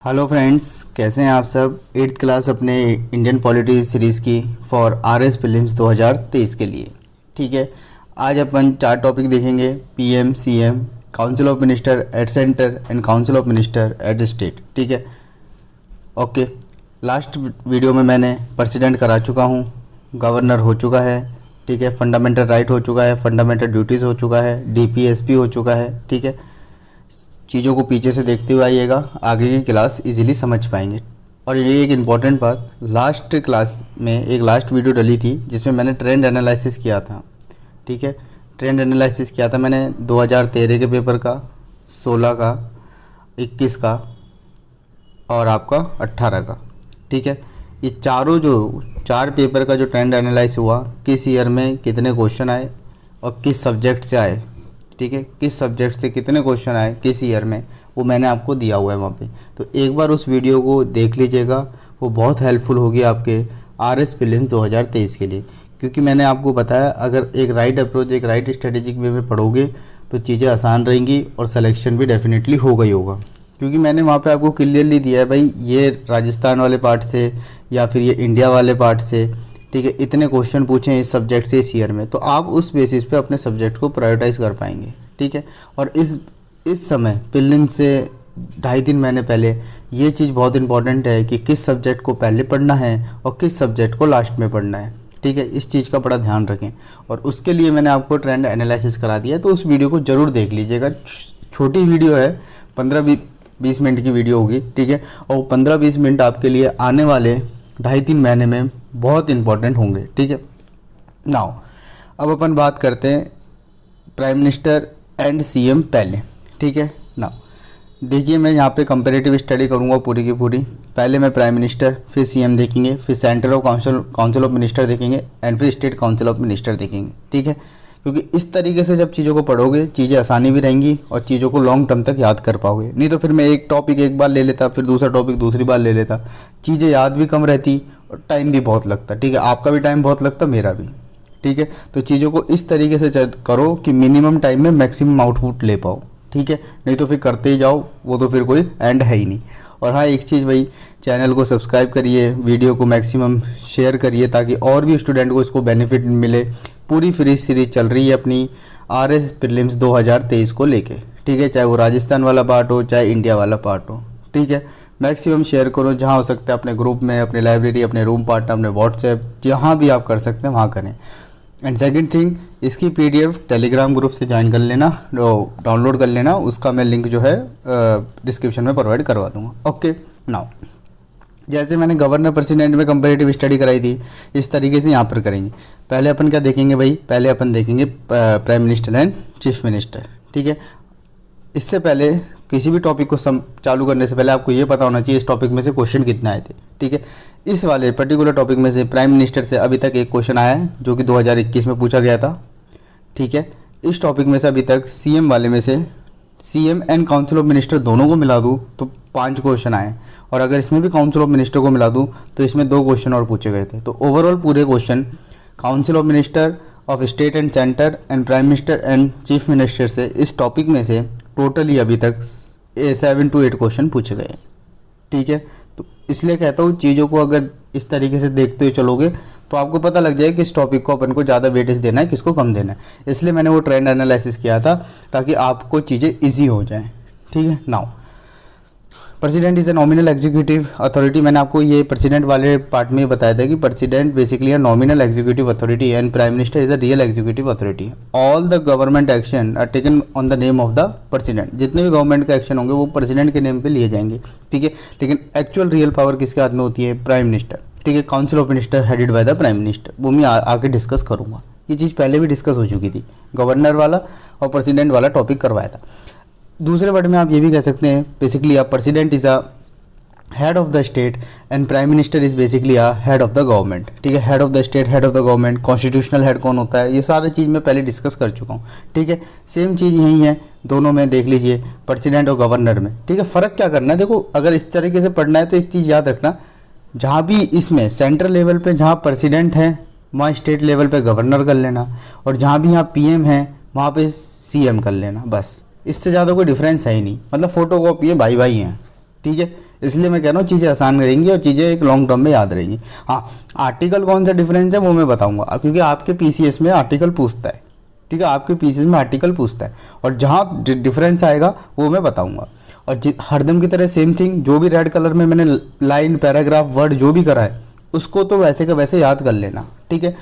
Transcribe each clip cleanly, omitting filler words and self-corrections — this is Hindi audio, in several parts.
हेलो फ्रेंड्स, कैसे हैं आप सब। एट्थ क्लास अपने इंडियन पॉलिटी सीरीज़ की फॉर आरएस प्रीलिम्स 2023 के लिए। ठीक है, आज अपन 4 टॉपिक देखेंगे। PM, CM, council of minister at centre and council of minister eight state. ठीक है, ओके। लास्ट वीडियो में मैंने प्रेसिडेंट करा चुका हूँ, गवर्नर हो चुका है, ठीक है, फंडामेंटल राइट हो चुका है, फंडामेंटल ड्यूटीज़ हो चुका है, डीपीएसपी हो चुका है। ठीक है, चीज़ों को पीछे से देखते हुए आइएगा, आगे की क्लास इजीली समझ पाएंगे। और ये एक इम्पॉर्टेंट बात, लास्ट क्लास में एक लास्ट वीडियो डली थी जिसमें मैंने ट्रेंड एनालिसिस किया था। ठीक है, ट्रेंड एनालिसिस किया था मैंने 2013 के पेपर का, 16 का, 21 का और आपका 18 का। ठीक है, ये चारों जो 4 पेपर का जो ट्रेंड एनालाइज हुआ, किस ईयर में कितने क्वेश्चन आए और किस सब्जेक्ट से आए, ठीक है, किस सब्जेक्ट से कितने क्वेश्चन आए किस ईयर में, वो मैंने आपको दिया हुआ है वहाँ पे। तो एक बार उस वीडियो को देख लीजिएगा, वो बहुत हेल्पफुल होगी आपके आरएस प्रीलिम्स 2023 के लिए। क्योंकि मैंने आपको बताया, अगर एक राइट अप्रोच, एक राइट स्ट्रेटेजिक वे में पढ़ोगे तो चीज़ें आसान रहेंगी और सिलेक्शन भी डेफिनेटली होगा ही होगा। क्योंकि मैंने वहाँ पे आपको क्लियरली दिया है भाई, ये राजस्थान वाले पार्ट से या फिर ये इंडिया वाले पार्ट से, ठीक है, इतने क्वेश्चन पूछे हैं इस सब्जेक्ट से इस ईयर में, तो आप उस बेसिस पे अपने सब्जेक्ट को प्रायोरिटाइज कर पाएंगे। ठीक है, और इस समय प्रीलिम से 2.5-3 महीने पहले ये चीज़ बहुत इंपॉर्टेंट है कि किस सब्जेक्ट को पहले पढ़ना है और किस सब्जेक्ट को लास्ट में पढ़ना है। ठीक है, इस चीज़ का बड़ा ध्यान रखें और उसके लिए मैंने आपको ट्रेंड एनालिसिस करा दिया है, तो उस वीडियो को ज़रूर देख लीजिएगा। छोटी वीडियो है, 15-20 मिनट की वीडियो होगी। ठीक है, और 15-20 मिनट आपके लिए आने वाले 2.5-3 महीने में बहुत इंपॉर्टेंट होंगे। ठीक है, नाउ अब अपन बात करते हैं प्राइम मिनिस्टर एंड सीएम पहले। ठीक है, नाउ देखिए, मैं यहाँ पे कंपैरेटिव स्टडी करूँगा पूरी की पूरी। पहले मैं प्राइम मिनिस्टर, फिर सीएम देखेंगे, फिर centre of council of minister देखेंगे एंड फिर स्टेट काउंसिल ऑफ मिनिस्टर देखेंगे। ठीक है, क्योंकि इस तरीके से जब चीज़ों को पढ़ोगे चीज़ें आसानी भी रहेंगी और चीज़ों को लॉन्ग टर्म तक याद कर पाओगे। नहीं तो फिर मैं एक टॉपिक एक बार ले लेता, फिर दूसरा टॉपिक दूसरी बार ले लेता, चीज़ें याद भी कम रहती और टाइम भी बहुत लगता। ठीक है, आपका भी टाइम बहुत लगता, मेरा भी। ठीक है, तो चीज़ों को इस तरीके से करो कि मिनिमम टाइम में मैक्सिमम आउटपुट ले पाओ। ठीक है, नहीं तो फिर करते ही जाओ, वो तो फिर कोई एंड है ही नहीं। और हाँ, एक चीज़ भाई, चैनल को सब्सक्राइब करिए, वीडियो को मैक्सिमम शेयर करिए ताकि और भी स्टूडेंट को इसको बेनिफिट मिले। पूरी फ्री सीरीज चल रही है अपनी आरएस प्रीलिम्स 2023 को लेके। ठीक है, चाहे वो राजस्थान वाला पार्ट हो चाहे इंडिया वाला पार्ट हो। ठीक है, मैक्सिमम शेयर करो, जहाँ हो सकता है अपने ग्रुप में, अपने लाइब्रेरी, अपने रूम पार्टनर, अपने व्हाट्सएप, जहाँ भी आप कर सकते हैं वहाँ करें। एंड सेकंड थिंग, इसकी पीडीएफ टेलीग्राम ग्रुप से ज्वाइन कर लेना, डाउनलोड कर लेना, उसका मैं लिंक जो है डिस्क्रिप्शन में प्रोवाइड करवा दूंगा। ओके, नाउ जैसे मैंने गवर्नर प्रेसिडेंट में कंपैरेटिव स्टडी कराई थी, इस तरीके से यहाँ पर करेंगे। पहले अपन क्या देखेंगे भाई, पहले अपन देखेंगे prime minister and chief minister. ठीक है, इससे पहले किसी भी टॉपिक को चालू करने से पहले आपको ये पता होना चाहिए इस टॉपिक में से क्वेश्चन कितने आए थे। ठीक है, इस वाले पर्टिकुलर टॉपिक में से प्राइम मिनिस्टर से अभी तक एक क्वेश्चन आया है जो कि 2021 में पूछा गया था। ठीक है, इस टॉपिक में से अभी तक सीएम वाले में से, CM and council of minister दोनों को मिला दूँ तो 5 क्वेश्चन आए, और अगर इसमें भी काउंसिल ऑफ मिनिस्टर को मिला दूँ तो इसमें 2 क्वेश्चन और पूछे गए थे। तो ओवरऑल पूरे question council of minister of state and centre and prime minister and chief minister से इस टॉपिक में से टोटली अभी तक 7 to 8 क्वेश्चन पूछे गए। ठीक है, तो इसलिए कहता हूँ चीज़ों को अगर इस तरीके से देखते हुए चलोगे तो आपको पता लग जाए कि इस टॉपिक को अपन को ज़्यादा वेटेज देना है, किसको कम देना है। इसलिए मैंने वो ट्रेंड एनालिसिस किया था ताकि आपको चीज़ें ईजी हो जाएँ। ठीक है, now president is a nominal executive authority. मैंने आपको ये प्रेसिडेंट वाले पार्ट में बताया था कि प्रेसिडेंट बेसिकली है nominal executive authority and prime minister is a real executive authority. All the government action are taken on the name of the president. जितने भी गवर्नमेंट के एक्शन होंगे वो प्रेसिडेंट के नेम पे लिए जाएंगे। ठीक है, लेकिन एक्चुअल रियल पावर किसके हाथ में होती है? Prime minister. ठीक है, council of minister headed by the prime minister. वो मैं आगे डिस्कस करूँगा, ये चीज़ पहले भी डिस्कस हो चुकी थी, गवर्नर वाला और प्रेसिडेंट वाला टॉपिक करवाया था। दूसरे वर्ड में आप ये भी कह सकते हैं, बेसिकली आप president is a head of the state and prime minister is basically a head of the government. ठीक है, head of the state, head of the government, constitutional head कौन होता है, ये सारी चीज़ मैं पहले डिस्कस कर चुका हूँ। ठीक है, सेम चीज़ यही है दोनों में, देख लीजिए प्रेसिडेंट और गवर्नर में। ठीक है, फ़र्क क्या करना है, देखो अगर इस तरीके से पढ़ना है तो एक चीज़ याद रखना, जहाँ भी इसमें सेंट्रल लेवल पे जहाँ प्रेसिडेंट है वहाँ स्टेट लेवल पे गवर्नर कर लेना, और जहाँ भी यहाँ पीएम है वहाँ पे सीएम कर लेना, बस। इससे ज़्यादा कोई डिफरेंस है ही नहीं, मतलब फ़ोटो कॉपी है, भाई भाई हैं। ठीक है, इसलिए मैं कह रहा हूँ चीज़ें आसान रहेंगी और चीज़ें एक लॉन्ग टर्म में याद रहेंगी। हाँ, आर्टिकल कौन सा डिफरेंस है वो मैं बताऊंगा, क्योंकि आपके पीसीएस में आर्टिकल पूछता है, ठीक है, आपके पीसीएस में आर्टिकल पूछता है, और जहाँ डिफरेंस आएगा वो मैं बताऊंगा। और हरदम की तरह सेम थिंग, जो भी रेड कलर में मैंने लाइन, पैराग्राफ, वर्ड जो भी करा है उसको तो वैसे का वैसे याद कर लेना, ठीक है।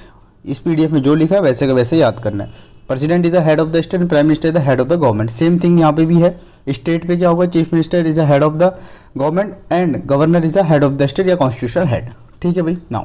इस पीडीएफ में जो लिखा है वैसे का वैसे याद करना है। President is the head of the state and prime minister is the head of the government. Same thing यहाँ पे भी है। स्टेट पे क्या होगा, chief minister is the head of the government and governor is the head of the state या कॉन्स्टिट्यूशनल हेड, ठीक है भाई। नाउ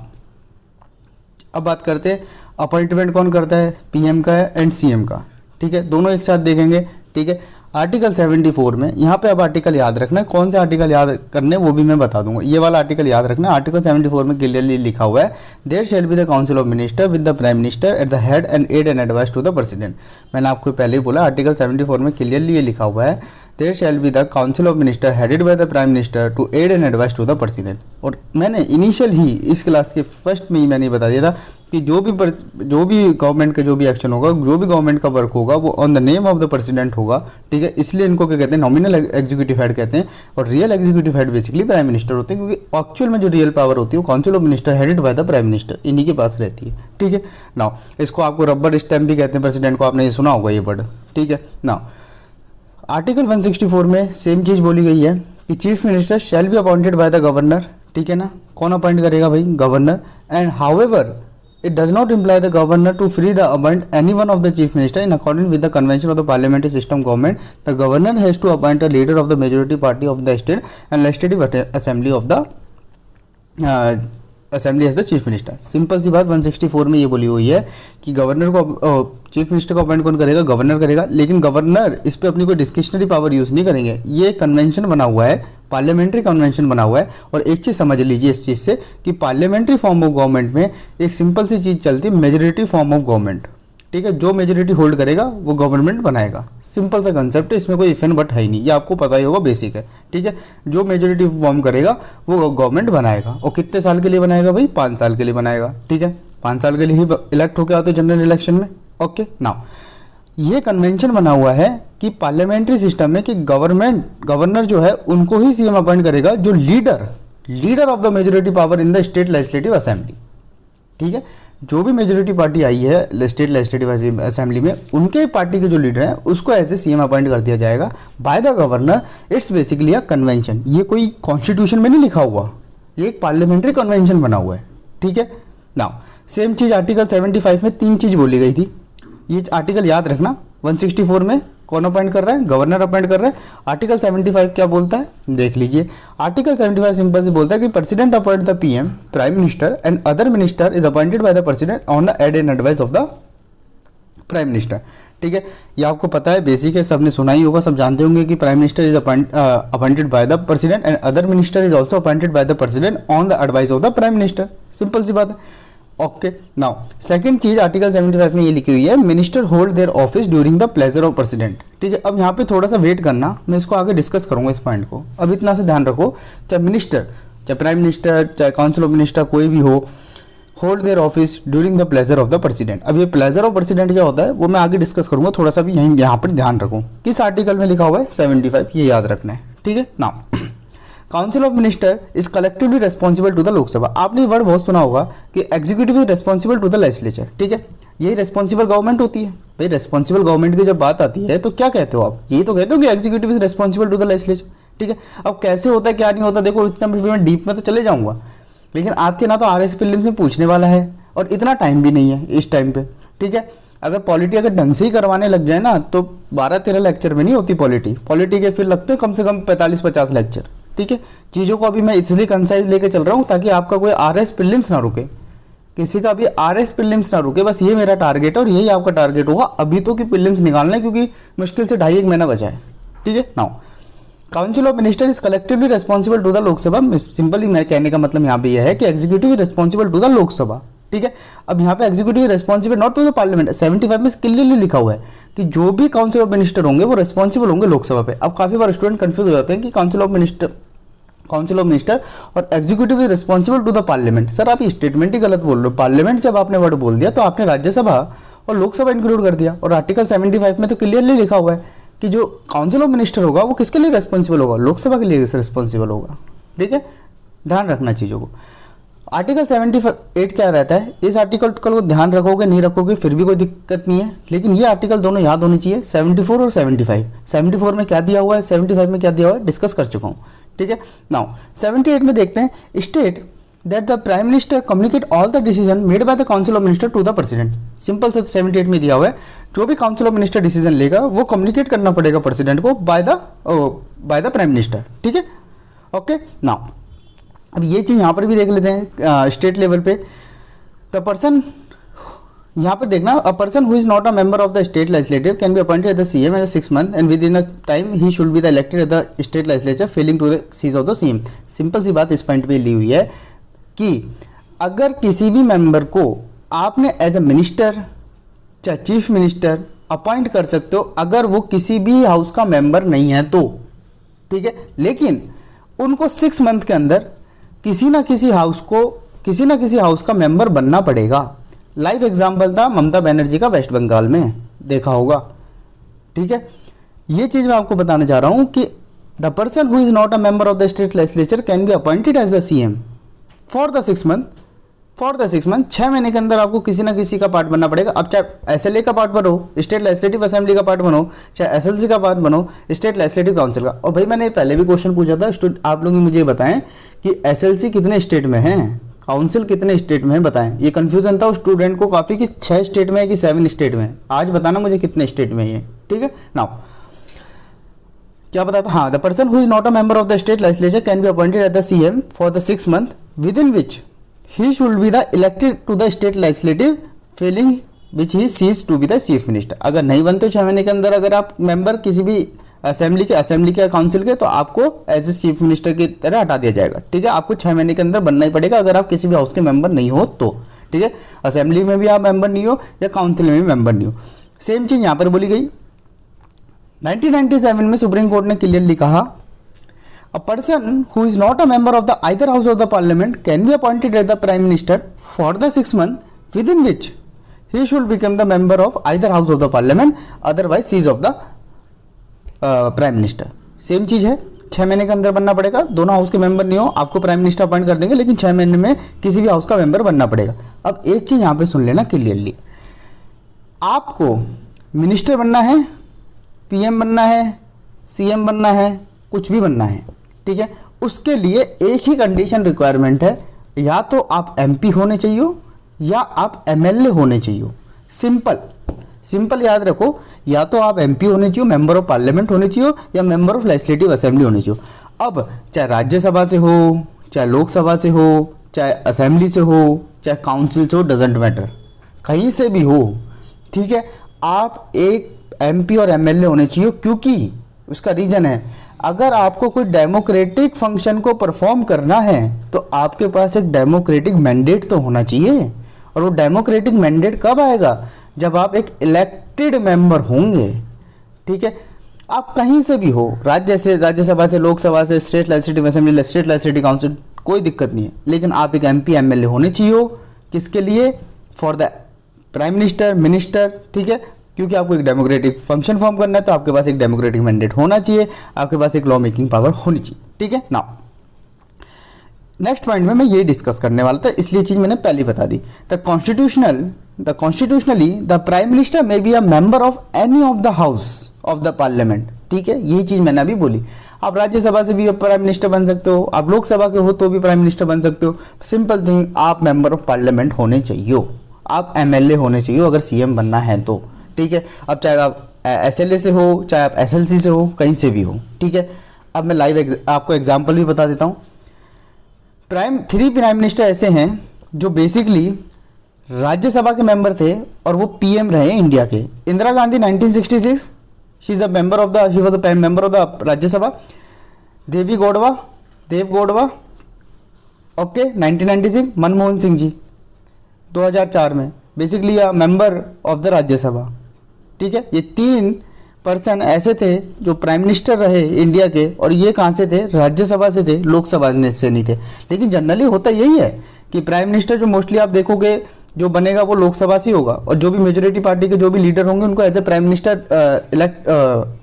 अब बात करते हैं अपॉइंटमेंट कौन करता है, पीएम का है एंड सीएम का, ठीक है, दोनों एक साथ देखेंगे, ठीक है। आर्टिकल 74 में यहाँ पे अब आर्टिकल याद रखना है, कौन से आर्टिकल याद करने वो भी मैं बता दूंगा। ये वाला आर्टिकल याद रखना है। आर्टिकल 74 में क्लियरली लिखा हुआ है, there shall be the council of minister with the prime minister at the head and aid and advice to the president. मैंने आपको पहले ही बोला, आर्टिकल 74 में क्लियरली ये लिखा हुआ है, there shall be the council of minister headed by the prime minister to aid and advice to the president. और मैंने इनिशियल ही इस क्लास के फर्स्ट में ही मैंने बता दिया था कि जो भी गवर्नमेंट का जो भी एक्शन होगा, जो भी गवर्नमेंट का वर्क होगा वो on the name of the president होगा, ठीक है। इसलिए इनको क्या कहते हैं, नॉमिनल एग्जीक्यूटिव हेड कहते हैं, और real executive head basically prime minister होते हैं, क्योंकि एक्चुअल में जो रियल पावर होती है वो council of minister headed by the prime minister, इन्हीं के पास रहती है, ठीक है। नाउ इसको आपको रबर स्टैम्प भी कहते हैं प्रेसिडेंट को, आपने ये सुना होगा ये वर्ड, ठीक है। नाउ आर्टिकल 164 में सेम चीज बोली गई है कि chief minister shall be appointed by the governor, ठीक है ना। कौन अपॉइंट करेगा भाई, governor. And however it does not imply the governor to free the appoint any one of the chief minister in accordance with the convention of the parliamentary system government. The governor has to appoint a leader of the majority party of the state and legislative assembly of the assembly as the chief minister. Simple सी बात 164 में ये बोली हुई है कि गवर्नर को, चीफ मिनिस्टर को अपॉइंट कौन करेगा, गवर्नर करेगा, लेकिन गवर्नर इस पर अपनी कोई डिस्क्रिशनरी पावर यूज नहीं करेंगे। ये कन्वेंशन बना हुआ है, पार्लियामेंट्री कन्वेंशन बना हुआ है। और एक चीज़ समझ लीजिए इस चीज़ से कि पार्लियामेंट्री फॉर्म ऑफ गवर्नमेंट में एक सिंपल सी चीज़ चलती है, मेजोरिटी फॉर्म ऑफ गवर्नमेंट, ठीक है। जो मेजोरिटी होल्ड करेगा वो गवर्नमेंट बनाएगा। सिंपल सा कंसेप्ट है, इसमें कोई इफ एंड बट है ही नहीं, ये आपको पता ही होगा, बेसिक है, ठीक है। जो मेजोरिटी फॉर्म करेगा वो गवर्नमेंट बनाएगा। और कितने साल के लिए बनाएगा भाई, 5 साल के लिए बनाएगा, ठीक है। 5 साल के लिए ही इलेक्ट होकर आते जनरल इलेक्शन में, ओके। नाउ ये कन्वेंशन बना हुआ है कि पार्लियामेंट्री सिस्टम में कि गवर्नर जो है उनको ही सीएम अपॉइंट करेगा, जो leader of the majority power in the state legislative assembly, ठीक है। जो भी मेजोरिटी पार्टी आई है स्टेट लेजिस्लेटिव असेंबली में, उनके पार्टी के जो लीडर हैं उसको ऐसे सीएम अपॉइंट कर दिया जाएगा by the governor. It's basically a convention. ये कोई कॉन्स्टिट्यूशन में नहीं लिखा हुआ, ये एक पार्लियामेंट्री कन्वेंशन बना हुआ है, ठीक है। नाउ सेम चीज आर्टिकल 75 में 3 चीज बोली गई थी, ये आर्टिकल याद रखना। 164 में कौन अपॉइंट कर रहा है, गवर्नर अपॉइंट कर रहा है। आर्टिकल 75 क्या बोलता है, देख लीजिए। आर्टिकल 75 सिंपल से बोलता है कि president appoint the PM, prime minister and other minister is appointed by the president on the aid and advice of the prime minister, ठीक है। ये आपको पता है, बेसिक है, सबने सुना ही होगा, सब जानते होंगे कि prime minister is appointed by the president and other minister is also appointed by the president on the advice of the prime minister. Simple सी बात है, ओके। नाउ सेकंड चीज आर्टिकल 75 में ये लिखी हुई है, minister hold their office during the pleasure of president, ठीक है। अब यहाँ पे थोड़ा सा वेट करना, मैं इसको आगे डिस्कस करूंगा इस पॉइंट को। अब इतना से ध्यान रखो, चाहे मिनिस्टर, चाहे प्राइम मिनिस्टर, चाहे काउंसिल ऑफ मिनिस्टर, कोई भी हो, hold their office during the pleasure of the president. अब ये प्लेजर ऑफ प्रेसिडेंट क्या होता है वो मैं आगे डिस्कस करूंगा, थोड़ा सा भी यहाँ पर ध्यान रखो। किस आर्टिकल में लिखा हुआ है, 75, ये याद रखना है, ठीक है। Now council of minister is collectively responsible to the Lok Sabha. आपने ये वर्ड बहुत सुना होगा कि executive is responsible to the legislature, ठीक है। यही रेस्पॉन्सिबल गवर्नमेंट होती है भाई। रेस्पॉन्सिबल गवर्नमेंट की जब बात आती है तो क्या कहते हो आप, यही तो कहते हो कि executive is responsible to the legislature, ठीक है। अब कैसे होता है क्या नहीं होता, देखो इतना मैं डीप में तो चले जाऊंगा, लेकिन आपके ना तो आरएस प्रीलिम्स में पूछने वाला है और इतना टाइम भी नहीं है इस टाइम पे, ठीक है। अगर पॉलिटी अगर ढंग से ही करवाने लग जाए ना तो 12-13 लेक्चर में नहीं होती पॉलिटी के फिर लगते हैं कम से कम 45-50 लेक्चर, ठीक है। चीज़ों को अभी मैं इसलिए कंसाइज लेके चल रहा हूँ ताकि आपका कोई आरएस प्रीलिम्स ना रुके, किसी का भी आरएस प्रीलिम्स ना रुके, बस ये मेरा टारगेट है और यही आपका टारगेट होगा अभी तो कि प्रीलिम्स निकालना है, क्योंकि मुश्किल से 2.5-1 महीना बचा है, ठीक है। Now council of minister is collectively responsible to the Lok Sabha. Simply मैं कहने का मतलब यहाँ पे यह है कि executive is responsible to the Lok Sabha, ठीक है। अब यहाँ पे executive responsible not to the parliament. 75 में क्लियरली लिखा हुआ है कि जो भी काउंसिल ऑफ मिनिस्टर होंगे वो रेस्पॉन्सिबल होंगे लोकसभा पे। अब काफी बार स्टूडेंट कंफ्यूज हो जाते हैं कि काउंसिल ऑफ मिनिस्टर और executive is responsible to the parliament. Sir आप स्टेटमेंट ही गलत बोल रहे हो। पार्लियामेंट जब आपने वर्ड बोल दिया तो आपने राज्यसभा और लोकसभा इंक्लूड कर दिया, और आर्टिकल 75 में तो क्लियरली लिखा हुआ है कि जो काउंसिल ऑफ मिनिस्टर होगा वो किसके लिए रेस्पॉन्सिबल होगा, लोकसभा के लिए रिस्पॉन्सिबल होगा, ठीक है, ध्यान रखना चीज़ों को। आर्टिकल 78 क्या रहता है, इस आर्टिकल को ध्यान रखोगे नहीं रखोगे फिर भी कोई दिक्कत नहीं है, लेकिन ये आर्टिकल दोनों याद होने चाहिए, 74 और 75। 74 में क्या दिया हुआ है, 75 में क्या दिया हुआ है, डिस्कस कर चुका हूँ, ठीक है। नाउ 78 में देखते हैं, state that the prime minister communicate all the decision made by the council of minister to the president. Simple से 78 में दिया हुआ है, जो भी काउंसिल ऑफ मिनिस्टर डिसीजन लेगा वो कम्युनिकेट करना पड़ेगा प्रेसिडेंट को बाय द प्राइम मिनिस्टर, ठीक है। ओके, नाउ अब ये चीज़ यहाँ पर भी देख लेते हैं स्टेट लेवल पे। द पर्सन, यहाँ पर देखना, a person who is not a member of the state legislative can be appointed at the CM as 6 month and within a time he should be the elected at the state legislature failing to the cease of the CM. Simple सी बात इस पॉइंट पे ली हुई है कि अगर किसी भी मेंबर को आपने एज अ मिनिस्टर चाहे चीफ मिनिस्टर अपॉइंट कर सकते हो अगर वो किसी भी हाउस का मेंबर नहीं है तो, ठीक है। लेकिन उनको 6 मंथ के अंदर किसी ना किसी हाउस का मेंबर बनना पड़ेगा। लाइव एग्जाम्पल था ममता बनर्जी का वेस्ट बंगाल में, देखा होगा, ठीक है। ये चीज मैं आपको बताना चाह रहा हूं कि the person who is not a member of the state legislature can be appointed as the CM for the 6 month. 6 महीने के अंदर आपको किसी ना किसी का पार्ट बनना पड़ेगा। अब चाहे एसएलए का पार्ट बनो, स्टेट लेजिस्लेटिव असेंबली का पार्ट बनो, चाहे एसएलसी का पार्ट बनो, स्टेट लेजिस्लेटिव काउंसिल का। और भाई मैंने पहले भी क्वेश्चन पूछा था, आप लोग मुझे बताएं कि एसएलसी कितने स्टेट में है, काउंसिल कितने स्टेट में है, बताएं। ये कंफ्यूजन था उस स्टूडेंट को काफी कि 6 स्टेट में है कि 7 स्टेट में है। आज बताना मुझे कितने स्टेट में है, ठीक है। नाउ क्या बताता, हाँ, the person who is not a member of the state legislature can be appointed at the CM for the 6 month with in which he should be the elected to the state legislative failing which he ceased to be the chief minister। अगर नहीं बनते 6 महीने के अंदर अगर आप मेंबर किसी भी असेंबली के काउंसिल के, तो आपको एज ए चीफ मिनिस्टर की तरह हटा दिया जाएगा, ठीक है। आपको 6 महीने के अंदर बनना ही पड़ेगा अगर आप किसी भी हाउस के मेंबर नहीं हो तो, ठीक है। असेंबली में भी आप मेंबर नहीं हो या काउंसिल में भी मेंबर नहीं हो। सेम चीज यहाँ पर बोली गई। 1997 में सुप्रीम कोर्ट ने क्लियरली कहा, a person who is not a member of the either house of the parliament can be appointed as the prime minister for the 6 months within which he should become the member of either house of the parliament, otherwise cease of the prime minister। Same चीज है, 6 महीने के अंदर बनना पड़ेगा। दोनों हाउस के मेंबर नहीं हो, आपको प्राइम मिनिस्टर अपॉइंट कर देंगे, लेकिन 6 महीने में किसी भी हाउस का मेंबर बनना पड़ेगा। अब एक चीज यहाँ पे सुन लेना क्लियरली, आपको मिनिस्टर बनना है, पीएम बनना है, सीएम बनना है, कुछ भी बनना है, ठीक है। उसके लिए एक ही कंडीशन रिक्वायरमेंट है, या तो आप एमपी होने चाहिए या आप एमएलए होने चाहिए। सिंपल याद रखो, या तो आप एमपी होने चाहिए, मेंबर ऑफ पार्लियामेंट होने चाहिए, या मेंबर ऑफ लेजिस्लेटिव असेंबली होने चाहिए। अब चाहे राज्यसभा से हो, चाहे लोकसभा से हो, चाहे असेंबली से हो, चाहे काउंसिल से हो, डजेंट मैटर, कहीं से भी हो, ठीक है। आप एक एमपी और एमएलए होने चाहिए, क्योंकि उसका रीजन है, अगर आपको कोई डेमोक्रेटिक फंक्शन को परफॉर्म करना है तो आपके पास एक डेमोक्रेटिक मैंडेट तो होना चाहिए। और वो डेमोक्रेटिक मैंडेट कब आएगा, जब आप एक इलेक्टेड मेंबर होंगे, ठीक है। आप कहीं से भी हो, राज्यसभा से, लोकसभा से, state legislative assembly, state legislative council, कोई दिक्कत नहीं है, लेकिन आप एक एमपी एमएलए होने चाहिए। किसके लिए, फॉर द प्राइम मिनिस्टर, ठीक है। क्योंकि आपको एक डेमोक्रेटिक फंक्शन फॉर्म करना है तो आपके पास एक डेमोक्रेटिक मैंडेट होना चाहिए, आपके पास एक लॉ मेकिंग पावर होनी चाहिए, ठीक है। नाउ नेक्स्ट पॉइंट में मैं ये डिस्कस करने वाला था, इसलिए चीज मैंने पहले बता दी। Constitutionally the prime minister may be a member of any of the house of the parliament, ठीक है। यही चीज मैंने अभी बोली। आप राज्यसभा से भी प्राइम मिनिस्टर बन सकते हो, आप लोकसभा के हो तो भी प्राइम मिनिस्टर बन सकते हो। सिंपल थिंग, आप मेंबर ऑफ पार्लियामेंट होने चाहिए, आप एमएलए होने चाहिए अगर सीएम बनना है तो, ठीक है। अब चाहे आप एसएलए से हो, चाहे आप एसएलसी से हो, कहीं से भी हो, ठीक है। अब मैं लाइव आपको एग्जांपल भी बता देता हूं। 3 प्राइम मिनिस्टर ऐसे हैं जो बेसिकली राज्यसभा के मेंबर थे और वो पीएम रहे इंडिया के। Indira Gandhi 1966, she is a member of the, she was a member of the Rajya Sabha. Deve Gowda, okay, 1996। Manmohan Singh ji 2004 में, basically a member of the Rajya Sabha, ठीक है। ये 3 पर्सन ऐसे थे जो प्राइम मिनिस्टर रहे इंडिया के, और ये कहाँ से थे, राज्यसभा से थे, लोकसभा से नहीं थे। लेकिन जनरली होता यही है कि प्राइम मिनिस्टर जो मोस्टली आप देखोगे जो बनेगा वो लोकसभा से होगा, और जो भी मेजोरिटी पार्टी के जो भी लीडर होंगे उनको as a prime minister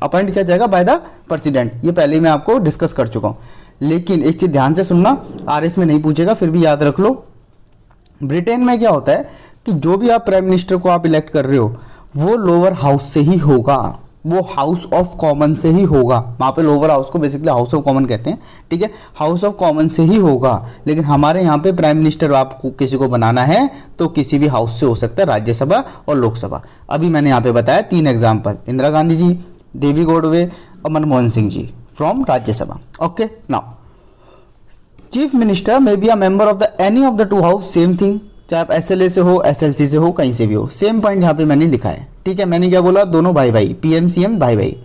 appoint किया जाएगा बाय द प्रेसिडेंट। ये पहले ही मैं आपको डिस्कस कर चुका हूँ। लेकिन एक चीज़ ध्यान से सुनना, आरएस में नहीं पूछेगा फिर भी याद रख लो। ब्रिटेन में क्या होता है कि जो भी आप प्राइम मिनिस्टर को आप इलेक्ट कर रहे हो वो लोअर हाउस से ही होगा, वो हाउस ऑफ कॉमन से ही होगा। वहाँ पे लोअर हाउस को बेसिकली हाउस ऑफ कॉमन कहते हैं, ठीक है, हाउस ऑफ कॉमन से ही होगा। लेकिन हमारे यहाँ पे प्राइम मिनिस्टर आपको किसी को बनाना है तो किसी भी हाउस से हो सकता है, राज्यसभा और लोकसभा। अभी मैंने यहाँ पे बताया 3 एग्जाम्पल, इंदिरा गांधी जी, देवी गौड़वे और Manmohan Singh ji from Rajya Sabha. Okay, now chief minister may be a member of the any of the 2 house, same thing, चाहे आप एसएलए से हो, एसएलसी से हो, कहीं से भी हो, सेम पॉइंट यहाँ पे मैंने लिखा है, ठीक है। मैंने क्या बोला, दोनों भाई भाई, पीएम सीएम भाई भाई,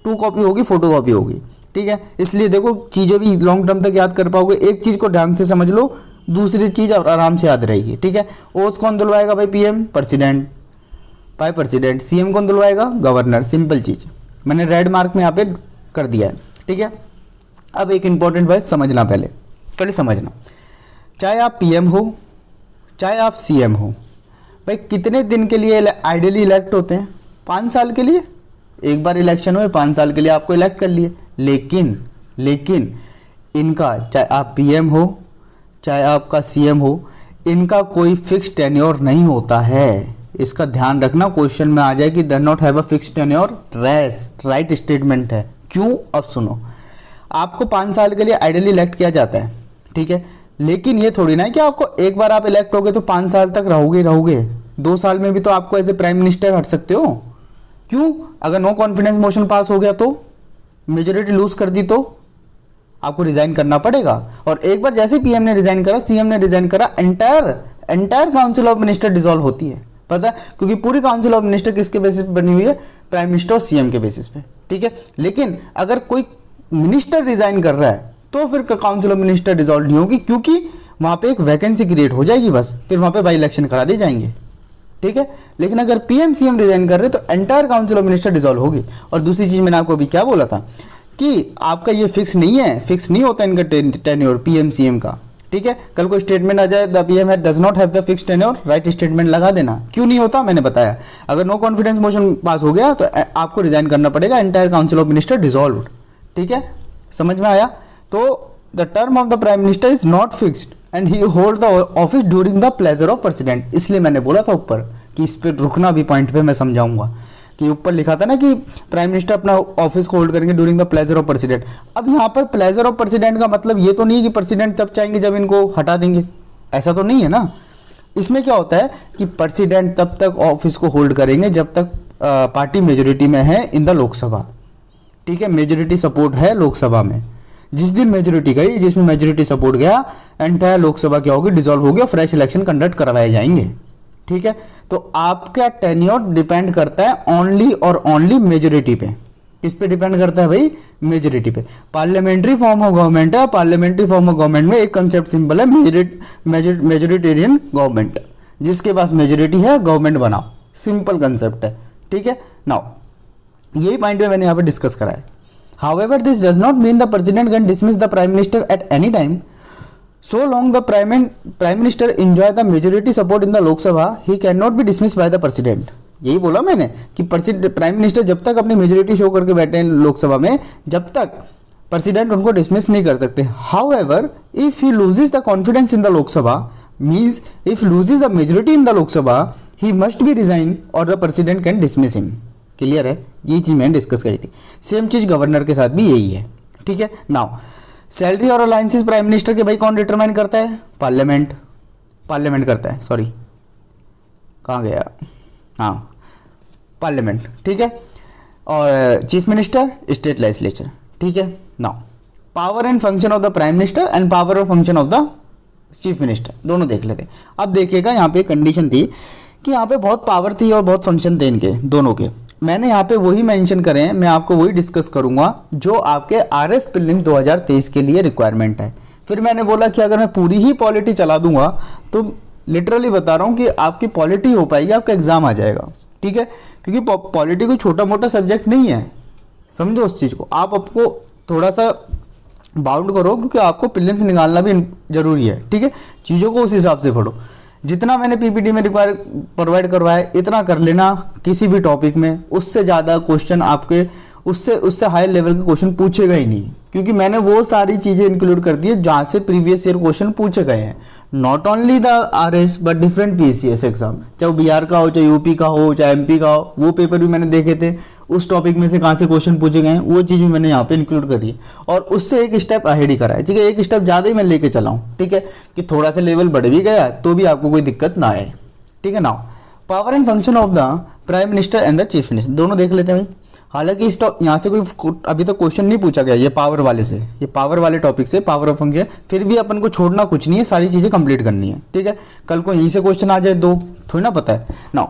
2 कॉपी होगी, फोटो कॉपी होगी, ठीक है। इसलिए देखो चीज़ें भी लॉन्ग टर्म तक याद कर पाओगे, एक चीज़ को ध्यान से समझ लो, दूसरी चीज़ आराम से याद रहेगी, ठीक है। ओथ कौन दिलवाएगा भाई, पीएम, प्रेसिडेंट, भाई प्रेसिडेंट। सीएम कौन दिलवाएगा, गवर्नर, सिंपल चीज़, मैंने रेड मार्क में यहाँ पे कर दिया है, ठीक है। अब एक इंपॉर्टेंट बात समझना, पहले समझना, चाहे आप पीएम हो चाहे आप सीएम हो, भाई कितने दिन के लिए आइडियली इलेक्ट होते हैं, 5 साल के लिए, एक बार इलेक्शन हुए 5 साल के लिए आपको इलेक्ट कर लिए। लेकिन इनका, चाहे आप पीएम हो चाहे आपका सीएम हो, इनका कोई फिक्स टेन्योर नहीं होता है। इसका ध्यान रखना, क्वेश्चन में आ जाए कि does not have a fix tenure, right statement है। क्यों, अब सुनो, आपको 5 साल के लिए आइडियली इलेक्ट किया जाता है, ठीक है, लेकिन ये थोड़ी ना है कि आपको एक बार आप इलेक्ट हो गए तो 5 साल तक रहोगे। 2 साल में भी तो आपको एज ए प्राइम मिनिस्टर हट सकते हो। क्यों, अगर नो कॉन्फिडेंस मोशन पास हो गया तो, मेजोरिटी लूज कर दी तो आपको रिजाइन करना पड़ेगा। और एक बार जैसे पीएम ने रिजाइन करा, सीएम ने रिजाइन करा, entire council of minister dissolve होती है, पता है, क्योंकि पूरी काउंसिल ऑफ मिनिस्टर किसके बेसिस पे बनी हुई है, प्राइम मिनिस्टर और सीएम के बेसिस पे, ठीक है। लेकिन अगर कोई मिनिस्टर रिजाइन कर रहा है तो फिर काउंसिल ऑफ मिनिस्टर डिसॉल्व नहीं होगी, क्योंकि वहां पे एक वैकेंसी क्रिएट हो जाएगी बस, फिर वहां पे बाई इलेक्शन करा दिए जाएंगे, ठीक है। लेकिन अगर पीएम सीएम रिजाइन कर रहे तो entire council of minister dissolve होगी। और दूसरी चीज मैंने आपको अभी क्या बोला था कि आपका ये फिक्स नहीं होता इनका टेन्योर पीएम सीएम का, ठीक है। कल को स्टेटमेंट आ जाए the PM does not have the fix tenure, right statement लगा देना। क्यों नहीं होता, मैंने बताया, अगर नो कॉन्फिडेंस मोशन पास हो गया तो आपको रिजाइन करना पड़ेगा, entire council of minister dissolve, ठीक है, समझ में आया। तो the term of the prime minister is not fixed and he hold the office during the pleasure of president. इसलिए मैंने बोला था ऊपर कि इस पे रुकना, भी पॉइंट पे मैं समझाऊंगा, कि ऊपर लिखा था ना कि प्राइम मिनिस्टर अपना ऑफिस को होल्ड करेंगे during the pleasure of president. अब यहाँ पर प्लेजर ऑफ प्रेसिडेंट का मतलब ये तो नहीं कि प्रेसिडेंट तब चाहेंगे जब इनको हटा देंगे, ऐसा तो नहीं है ना। इसमें क्या होता है कि प्रेसिडेंट तब तक ऑफिस को होल्ड करेंगे जब तक पार्टी मेजोरिटी में है इन द लोकसभा, ठीक है, मेजोरिटी सपोर्ट है लोकसभा में। जिस दिन मेजोरिटी गई, जिसमें मेजोरिटी सपोर्ट गया, एंटायर लोकसभा क्या होगी, डिसॉल्व होगी और फ्रेश इलेक्शन कंडक्ट करवाए जाएंगे, ठीक है। तो आपका टेन्योर डिपेंड करता है ओनली और ओनली मेजोरिटी पे। किस पे डिपेंड करता है भाई, मेजोरिटी पे। पार्लियामेंट्री फॉर्म ऑफ गवर्नमेंट है, पार्लियामेंट्री फॉर्म ऑफ गवर्नमेंट में एक कंसेप्ट सिंपल है, मेजोरिटेरियन गवर्नमेंट, जिसके पास मेजोरिटी है गवर्नमेंट बनाओ, सिंपल कंसेप्ट है, ठीक है। नाउ यही पॉइंट में मैंने यहाँ पे डिस्कस करा है। However, this does not mean the president can dismiss the prime minister at any time. So long the prime minister enjoy the majority support in the Lok Sabha, he cannot be dismissed by the president. यही बोला मैंने कि प्राइम मिनिस्टर जब तक अपनी मेजोरिटी शो करके बैठे हैं लोकसभा में, जब तक प्रेसिडेंट उनको डिसमिस नहीं कर सकते। However, if he loses the confidence in the Lok Sabha, means if loses the majority in the Lok Sabha, he must be resign or the president can dismiss him. Clear है, यही चीज मैंने डिस्कस करी थी। सेम चीज गवर्नर के साथ भी यही है, ठीक है। नाउ सैलरी और अलायंसेस प्राइम मिनिस्टर के भाई कौन डिटरमाइन करता है, पार्लियामेंट करता है, सॉरी कहाँ गया, हाँ पार्लियामेंट, ठीक है। और चीफ मिनिस्टर स्टेट लेजिस्लेचर, ठीक है। Now power and function of the prime minister and power और function of the chief minister, दोनों देख लेते। अब देखिएगा यहाँ पे कंडीशन थी कि यहाँ पे बहुत पावर थी और बहुत फंक्शन थे इनके दोनों के, मैंने यहाँ पे वही मेंशन करे हैं, मैं आपको वही डिस्कस करूंगा जो आपके आरएस प्रीलिम्स 2023 के लिए रिक्वायरमेंट है। फिर मैंने बोला कि अगर मैं पूरी ही पॉलिटी चला दूंगा तो लिटरली बता रहा हूँ कि आपकी पॉलिटी हो पाएगी, आपका एग्जाम आ जाएगा, ठीक है, क्योंकि पॉलिटी कोई छोटा मोटा सब्जेक्ट नहीं है, समझो उस चीज़ को। आप आपको थोड़ा सा बाउंड करो, क्योंकि आपको प्रीलिम्स निकालना भी जरूरी है, ठीक है। चीज़ों को उस हिसाब से पढ़ो, जितना मैंने पीपीटी में प्रोवाइड करवाया इतना कर लेना किसी भी टॉपिक में, उससे ज़्यादा क्वेश्चन आपके उससे उससे हायर लेवल के क्वेश्चन पूछेगा ही नहीं, क्योंकि मैंने वो सारी चीज़ें इंक्लूड कर दी है जहाँ से प्रीवियस ईयर क्वेश्चन पूछे गए हैं, not only the RS but different PCS exam, चाहे वो बिहार का हो, चाहे यूपी का हो, चाहे एमपी का हो, वो पेपर भी मैंने देखे थे, उस टॉपिक में से कहाँ से क्वेश्चन पूछे गए हैं वो चीज़ भी मैंने यहाँ पे इंक्लूड करी है, और उससे एक स्टेप अहेड ही करा है, ठीक है, एक स्टेप ज़्यादा ही मैं लेके चला हूँ, ठीक है, कि थोड़ा सा लेवल बढ़ भी गया तो भी आपको कोई दिक्कत ना आए, ठीक है। Now power and function of the prime minister and the chief minister दोनों देख लेते हैं भाई। हालांकि इस यहाँ से कोई अभी तक क्वेश्चन नहीं पूछा गया ये पावर वाले से, ये पावर वाले टॉपिक से, पावर ऑफ फंक्शन, फिर भी अपन को छोड़ना कुछ नहीं है, सारी चीजें कंप्लीट करनी है, ठीक है। कल को यहीं से क्वेश्चन आ जाए दो, थोड़ी ना पता है। Now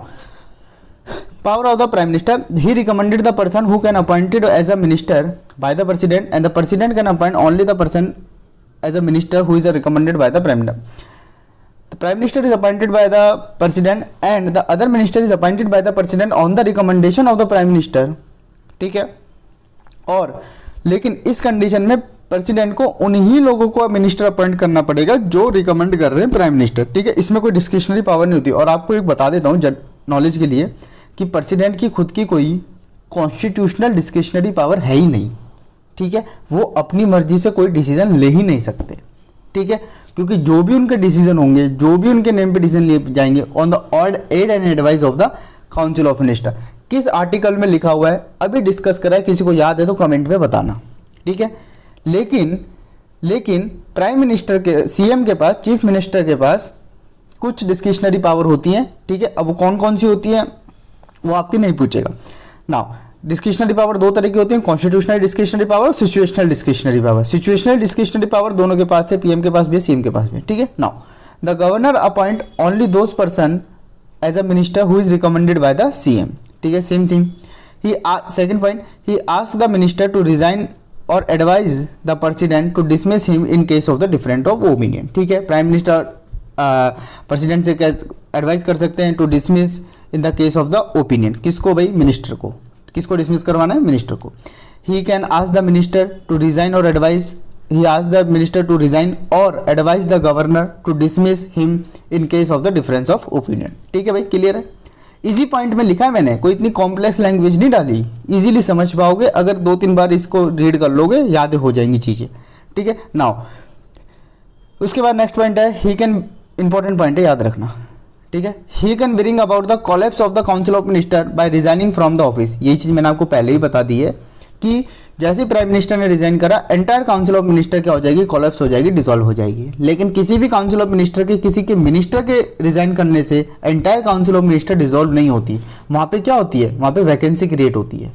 power of the prime minister, he recommended the person who can appointed as a minister by the president and the president can appoint only the person as a minister who is recommended by the prime minister. The Prime Minister is appointed by the President and the other minister is appointed by the President on the recommendation of the Prime Minister, ठीक है। और लेकिन इस कंडीशन में प्रेसिडेंट को उन्हीं लोगों को मिनिस्टर अपॉइंट करना पड़ेगा जो रिकमेंड कर रहे हैं प्राइम मिनिस्टर, ठीक है। इसमें कोई डिस्क्रिशनरी पावर नहीं होती। और आपको एक बता देता हूँ नॉलेज के लिए कि प्रेसिडेंट की खुद की कोई कॉन्स्टिट्यूशनल डिस्क्रिशनरी पावर है ही नहीं, ठीक है। वो अपनी मर्जी से कोई डिसीजन ले ही नहीं सकते, ठीक है, क्योंकि जो भी उनके डिसीजन होंगे, जो भी उनके नेम पे डिसीजन लिए जाएंगे ऑन द ऑर्ड aid and advice of the council of minister. किस आर्टिकल में लिखा हुआ है अभी डिस्कस करा है, किसी को याद है तो कमेंट में बताना, ठीक है। लेकिन प्राइम मिनिस्टर के, सीएम के पास, चीफ मिनिस्टर के पास कुछ डिस्क्रिशनरी पावर होती है, ठीक है। अब वो कौन कौन सी होती है वो आपकी नहीं पूछेगा। नाउ डिस्क्रिशनरी पावर दो तरह की होती है, कॉन्स्टिट्यूशनल डिस्क्रिशनरी पावर और situational discretionary power. Situational discretionary power दोनों के पास है, पीएम के पास भी है, सीएम के पास भी है, ठीक है। Now the governor appoint only those person as a minister who is recommended by the CM, ठीक है, same thing. He second point, he ask the minister to resign or advise the president to dismiss him in case of the different of opinion, ठीक है। प्राइम मिनिस्टर प्रेसिडेंट से एडवाइस कर सकते हैं to dismiss in the case of the opinion, किसको भाई, मिनिस्टर को। किसको डिसमिस करवाना है, मिनिस्टर को। He can ask the minister to resign or advise, he ask the minister to resign or advise the governor to dismiss him in case of the difference of opinion, ठीक है भाई, क्लियर है। इजी पॉइंट में लिखा है मैंने, कोई इतनी कॉम्प्लेक्स लैंग्वेज नहीं डाली, इजीली समझ पाओगे अगर 2-3 बार इसको रीड कर लोगे, याद हो जाएंगी चीजें, ठीक है। नाउ उसके बाद नेक्स्ट पॉइंट है, ही कैन, इंपॉर्टेंट पॉइंट है, याद रखना, ठीक है। He can bring about the collapse of the council of minister by resigning from the office. यही चीज मैंने आपको पहले ही बता दी है कि जैसे प्राइम मिनिस्टर ने रिजाइन करा, एंटायर काउंसिल ऑफ मिनिस्टर क्या हो जाएगी, कोलैप्स हो जाएगी, डिसॉल्व हो जाएगी। लेकिन किसी भी काउंसिल ऑफ मिनिस्टर के, किसी के मिनिस्टर के रिजाइन करने से entire council of minister dissolve नहीं होती। वहां पे क्या होती है, वहां पे वैकेंसी क्रिएट होती है,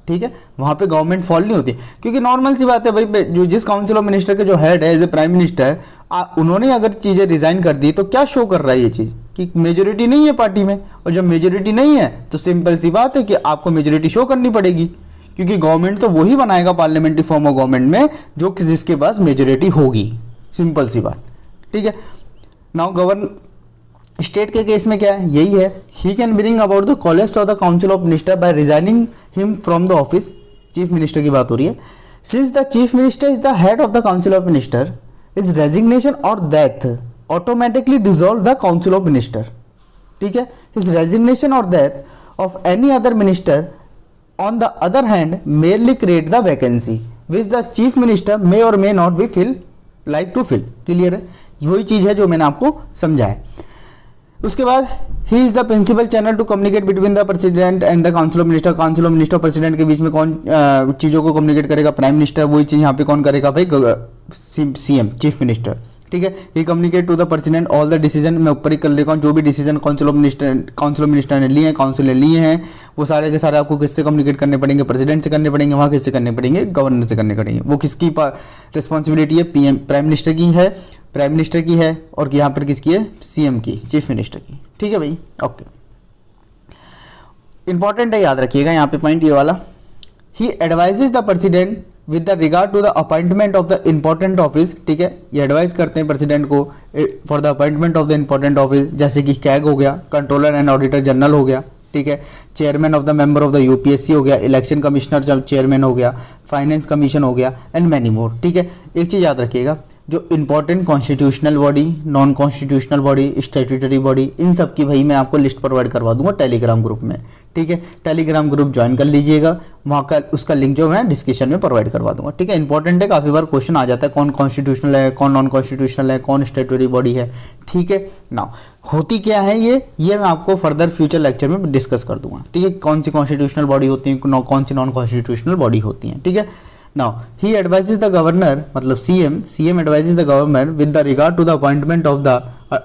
ठीक है, वहां पे गवर्नमेंट फॉल नहीं होती। क्योंकि नॉर्मल सी बात है भाई, जो जिस काउंसिल ऑफ मिनिस्टर के जो हेड है एज ए प्राइम मिनिस्टर, उन्होंने अगर चीजें रिजाइन कर दी तो क्या शो कर रहा है ये चीज कि मेजोरिटी नहीं है पार्टी में, और जब मेजोरिटी नहीं है तो सिंपल सी बात है कि आपको मेजोरिटी शो करनी पड़ेगी, क्योंकि गवर्नमेंट तो वही बनाएगा पार्लियामेंट्री फॉर्म ऑफ गवर्नमेंट में जो जिसके पास मेजोरिटी होगी, सिंपल सी बात, ठीक है। नाउ गवर्न स्टेट के केस में क्या है, यही है, he can bring about the collapse of the council of minister by resigning him from the office. Chief minister की बात हो रही है। Since the chief minister is the head of the council of minister, is resignation or death automatically dissolve the council of minister, ठीक है। His resignation or death of any other minister on the other hand merely create the vacancy which the chief minister may or may not be feel like to fill, clear है, वही चीज है जो मैंने आपको समझाया। उसके बाद he is the principal channel to communicate between the president and the council of minister. Council of minister president के बीच में कौन चीजों को कम्युनिकेट करेगा, प्राइम मिनिस्टर। वही चीज यहाँ पे कौन करेगा भाई, सीएम, चीफ मिनिस्टर, ठीक है। He communicate to the president all the decision, मैं ऊपर ही कर लेता हूँ, जो भी डिसीजन काउंसिल ऑफ मिनिस्टर ने लिए हैं, काउंसिल ने लिए हैं, वो सारे के सारे आपको किससे कम्युनिकेट करने पड़ेंगे, प्रेसिडेंट से करने पड़ेंगे, वहाँ किससे करने पड़ेंगे, गवर्नर से करने पड़ेंगे। वो किसकी रिस्पॉन्सिबिलिटी है, पीएम, प्राइम मिनिस्टर की है, प्राइम मिनिस्टर की है, और यहाँ पर किसकी है, सीएम की, चीफ मिनिस्टर की, ठीक है भाई, ओके। इंपॉर्टेंट है, याद रखिएगा यहाँ पे पॉइंट ये वाला। He advises the president with the regard to the appointment of the important office, ठीक है। ये एडवाइस करते हैं प्रेसिडेंट को for the appointment of the important office, जैसे कि कैग हो गया, कंट्रोलर एंड ऑडिटर जनरल हो गया, ठीक है। Chairman of the member of the UPSC हो गया, इलेक्शन कमिश्नर जब चेयरमैन हो गया, फाइनेंस कमीशन हो गया, एंड मैनी मोर, ठीक है। एक चीज याद रखिएगा, जो important constitutional body, non constitutional body, statutory body, इन सब की भाई मैं आपको लिस्ट प्रोवाइड करवा दूंगा टेलीग्राम ग्रुप में, ठीक है। टेलीग्राम ग्रुप ज्वाइन कर लीजिएगा, वहाँ का उसका लिंक जो मैं डिस्क्रिप्शन में प्रोवाइड करवा दूंगा, ठीक है। इंपॉर्टेंट है, काफ़ी बार क्वेश्चन आ जाता है कौन कॉन्स्टिट्यूशनल है, कौन नॉन कॉन्स्टिट्यूशनल है, कौन स्टैट्यूटरी बॉडी है, ठीक है ना। होती क्या है ये मैं आपको फर्दर फ्यूचर लेक्चर में डिस्कस कर दूंगा, ठीक है। कौन सी कॉन्स्टिट्यूशनल बॉडी होती है, कौन सी नॉन कॉन्स्टिट्यूशनल बॉडी होती है, ठीक है। Now, he advises the governor, मतलब CM advises the governor with the regard to the appointment of the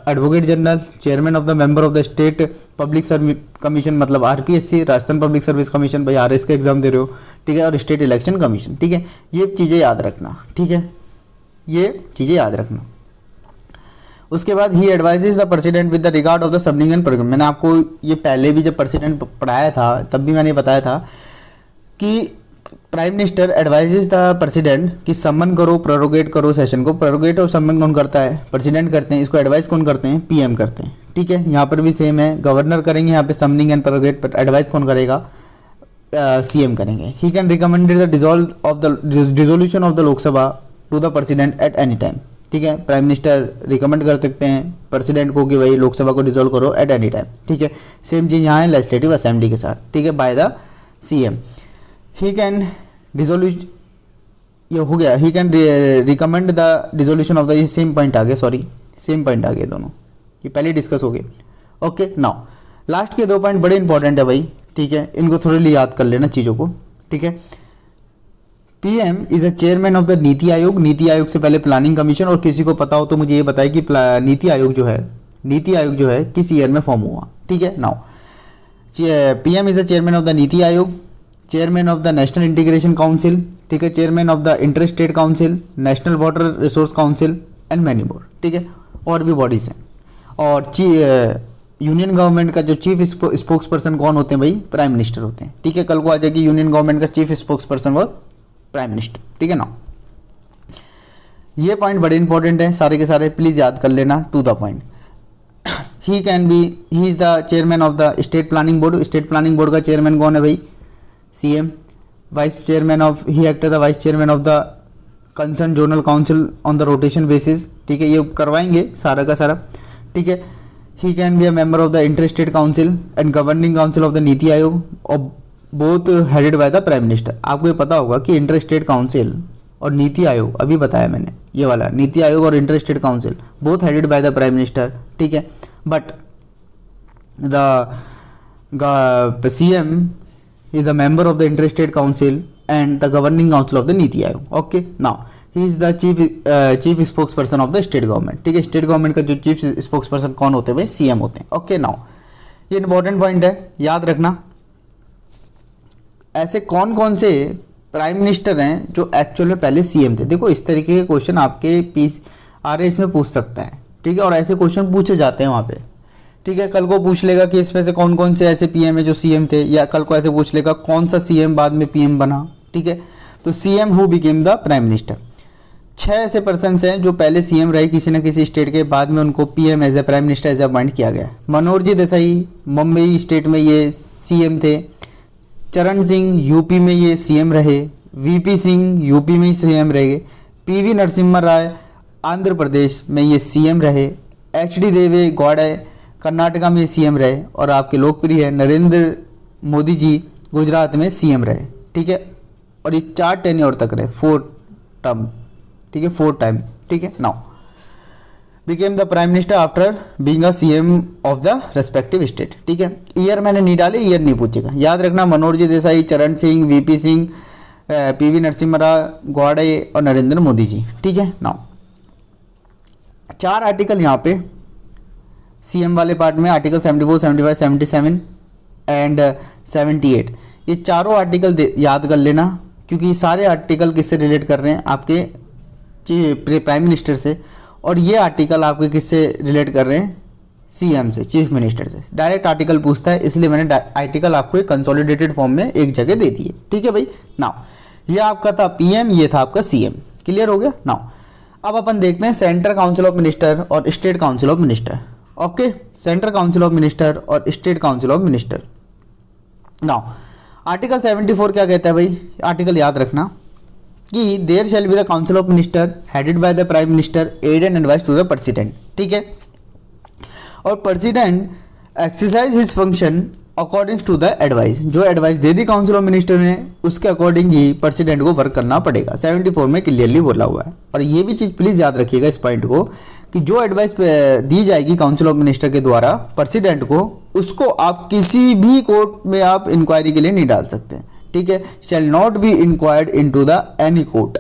advocate general, chairman of the member of the state public service commission, मतलब RPSC, Rajasthan public service commission, भाई RS का एग्जाम दे रहे हो, ठीक है, और स्टेट इलेक्शन कमीशन, ठीक है। ये चीज़ें याद रखना, ठीक है, ये चीज़ें याद रखना। उसके बाद he advises the president with the regard of the सबलिंगन प्रोग्राम। मैंने आपको ये पहले भी जब प्रेसिडेंट पढ़ाया था तब भी मैंने बताया था कि prime minister advises the president कि समन करो, प्रोरोगेट करो सेशन को। प्रोरोगेट और समन कौन करता है? प्रेसिडेंट करते हैं। इसको एडवाइस कौन करते हैं? पीएम करते हैं, ठीक है। यहाँ पर भी सेम है, गवर्नर करेंगे यहाँ पे समनिंग एंड प्रोरोगेट, पर एडवाइस कौन करेगा? सीएम करेंगे। He can recommend the dissolution of the Lok Sabha to the president at any time, ठीक है। प्राइम मिनिस्टर रिकमेंड कर सकते हैं प्रेसिडेंट को कि भाई लोकसभा को डिसोल्व करो एट एनी टाइम, ठीक है। सेम चीज़ यहाँ है लेजिस्लेटिव असेंबली के साथ, ठीक है, bye the CM. He can dissolution, ये हो गया, ही can recommend the dissolution of the, ये सेम पॉइंट आ गया, सॉरी सेम पॉइंट आ गए दोनों, ये पहले डिस्कस हो गए। ओके, नाउ लास्ट के 2 पॉइंट बड़े इंपॉर्टेंट है भाई, ठीक है, इनको थोड़ी याद कर लेना चीज़ों को, ठीक है। PM is a chairman of the NITI आयोग। नीति आयोग से पहले प्लानिंग कमीशन, और किसी को पता हो तो मुझे ये बताए कि नीति आयोग जो है किस ईयर में फॉर्म हुआ, ठीक है। Now PM is a chairman of the NITI आयोग, chairman of the national integration council, ठीक है, chairman of the inter state council, national water resource council and many more, ठीक है, और भी बॉडीज हैं। और यूनियन गवर्नमेंट का जो चीफ स्पोक्स पर्सन कौन होते हैं भाई? प्राइम मिनिस्टर होते हैं, ठीक है। कल को आ जाएगी यूनियन गवर्नमेंट का चीफ स्पोक्स पर्सन वो प्राइम मिनिस्टर, ठीक है ना। ये पॉइंट बड़े इंपॉर्टेंट है, सारे के सारे प्लीज याद कर लेना, to the point. He is the chairman of the state planning board. State planning board का चेयरमैन कौन है भाई? CM. Vice chairman of, he act the vice chairman of the concern zonal council on the rotation basis, ठीक है, ये करवाएंगे सारा का सारा, ठीक है। He can be a member of the inter state council and governing council of the NITI Aayog, और both headed by the prime minister. आपको ये पता होगा कि इंटर स्टेट काउंसिल और नीति आयोग, अभी बताया मैंने ये वाला, नीति आयोग और inter state council both headed by the prime minister, ठीक है। But the CM is the member of the inter-state council and the governing council of the NITI Aayog. Okay, now he is the chief spokesperson of the state government, ठीक है। स्टेट गवर्नमेंट का जो चीफ स्पोक्सपर्सन कौन होते हैं भाई? सीएम होते हैं। ओके, नाउ ये इंपॉर्टेंट पॉइंट है, याद रखना। ऐसे कौन कौन से प्राइम मिनिस्टर हैं जो एक्चुअल में पहले सीएम थे? देखो इस तरीके के क्वेश्चन आपके RS में पूछ सकता है, ठीक है, और ऐसे क्वेश्चन पूछे जाते हैं वहाँ पे, ठीक है। कल को पूछ लेगा कि इसमें से कौन कौन से ऐसे पीएम है जो सीएम थे, या कल को ऐसे पूछ लेगा कौन सा सीएम बाद में पीएम बना, ठीक है। तो CM who became the prime minister, 6 ऐसे पर्सन हैं जो पहले सीएम रहे किसी न किसी स्टेट के, बाद में उनको PM as a prime minister as appoint किया गया। मनोहर जी देसाई मुंबई स्टेट में ये सीएम थे, चरण सिंह यूपी में ये सीएम रहे, वीपी सिंह यूपी में ही सीएम रहे, PV नरसिम्हा राव आंध्र प्रदेश में ये सीएम रहे, HD देवे गौड़ा कर्नाटका में सीएम रहे, और आपके लोकप्रिय है नरेंद्र मोदी जी गुजरात में सीएम रहे, ठीक है। और ये 4 टेन्योर तक रहे, 4 टर्म, ठीक है, 4 टाइम, ठीक है। Now became the prime minister after being a CM of the respective state, ठीक है। ईयर मैंने नहीं डाले, ईयर नहीं पूछेगा, याद रखना। मनोहर जी देसाई, चरण सिंह, VP सिंह, PV नरसिम्हा राव गौड़े और नरेंद्र मोदी जी, ठीक है। नाउ 4 आर्टिकल यहाँ पे सीएम वाले पार्ट में, आर्टिकल 74, 75, 77 एंड 78, ये चारों आर्टिकल याद कर लेना, क्योंकि ये सारे आर्टिकल किससे रिलेट कर रहे हैं? आपके प्राइम मिनिस्टर से, और ये आर्टिकल आपके किससे रिलेट कर रहे हैं? सीएम से, चीफ मिनिस्टर से। डायरेक्ट आर्टिकल पूछता है, इसलिए मैंने आर्टिकल आपको एक कंसोलिडेटेड फॉर्म में एक जगह दे दिए, ठीक है भाई। नाउ ये आपका था पीएम, ये था आपका सीएम, क्लियर हो गया। नाउ अब अपन देखते हैं सेंट्रल काउंसिल ऑफ मिनिस्टर और state council of minister. Okay, central council of minister और state council of minister. Now article 74 क्या कहता है भाई? आर्टिकल याद रखना, कि there shall be the council of minister headed by the prime minister, aid and advice to the president, ठीक है। और president exercise his function according to the advice, जो एडवाइस दे दी काउंसिल ऑफ मिनिस्टर ने उसके अकॉर्डिंग ही प्रेसिडेंट को वर्क करना पड़ेगा। 74 में क्लियरली बोला हुआ है। और ये भी चीज़ प्लीज़ याद रखिएगा इस पॉइंट को कि जो एडवाइस दी जाएगी काउंसिल ऑफ मिनिस्टर के द्वारा प्रेसिडेंट को, उसको आप किसी भी कोर्ट में आप इंक्वायरी के लिए नहीं डाल सकते, ठीक है। शैल not B inquired into the any court,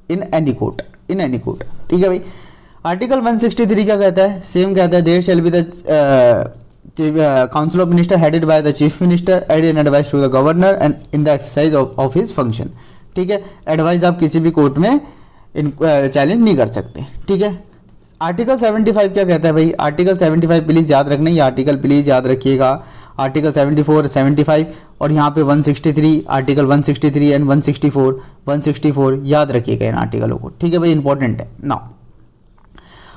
in any court, in any court, ठीक है भाई। आर्टिकल 163 क्या कहता है? सेम कहता है, there shall be the council of minister headed by the chief minister, aid and advice to the governor and in the exercise of his function, ठीक है। एडवाइस आप किसी भी कोर्ट में चैलेंज नहीं कर सकते, ठीक है। आर्टिकल 75 क्या कहता है भाई? आर्टिकल 75 प्लीज याद रखना, ये आर्टिकल प्लीज याद रखिएगा। आर्टिकल 74, 75 और यहाँ पे 163, आर्टिकल 163 एंड 164 याद रखिएगा इन आर्टिकलों को, ठीक है भाई, इंपॉर्टेंट है। नाउ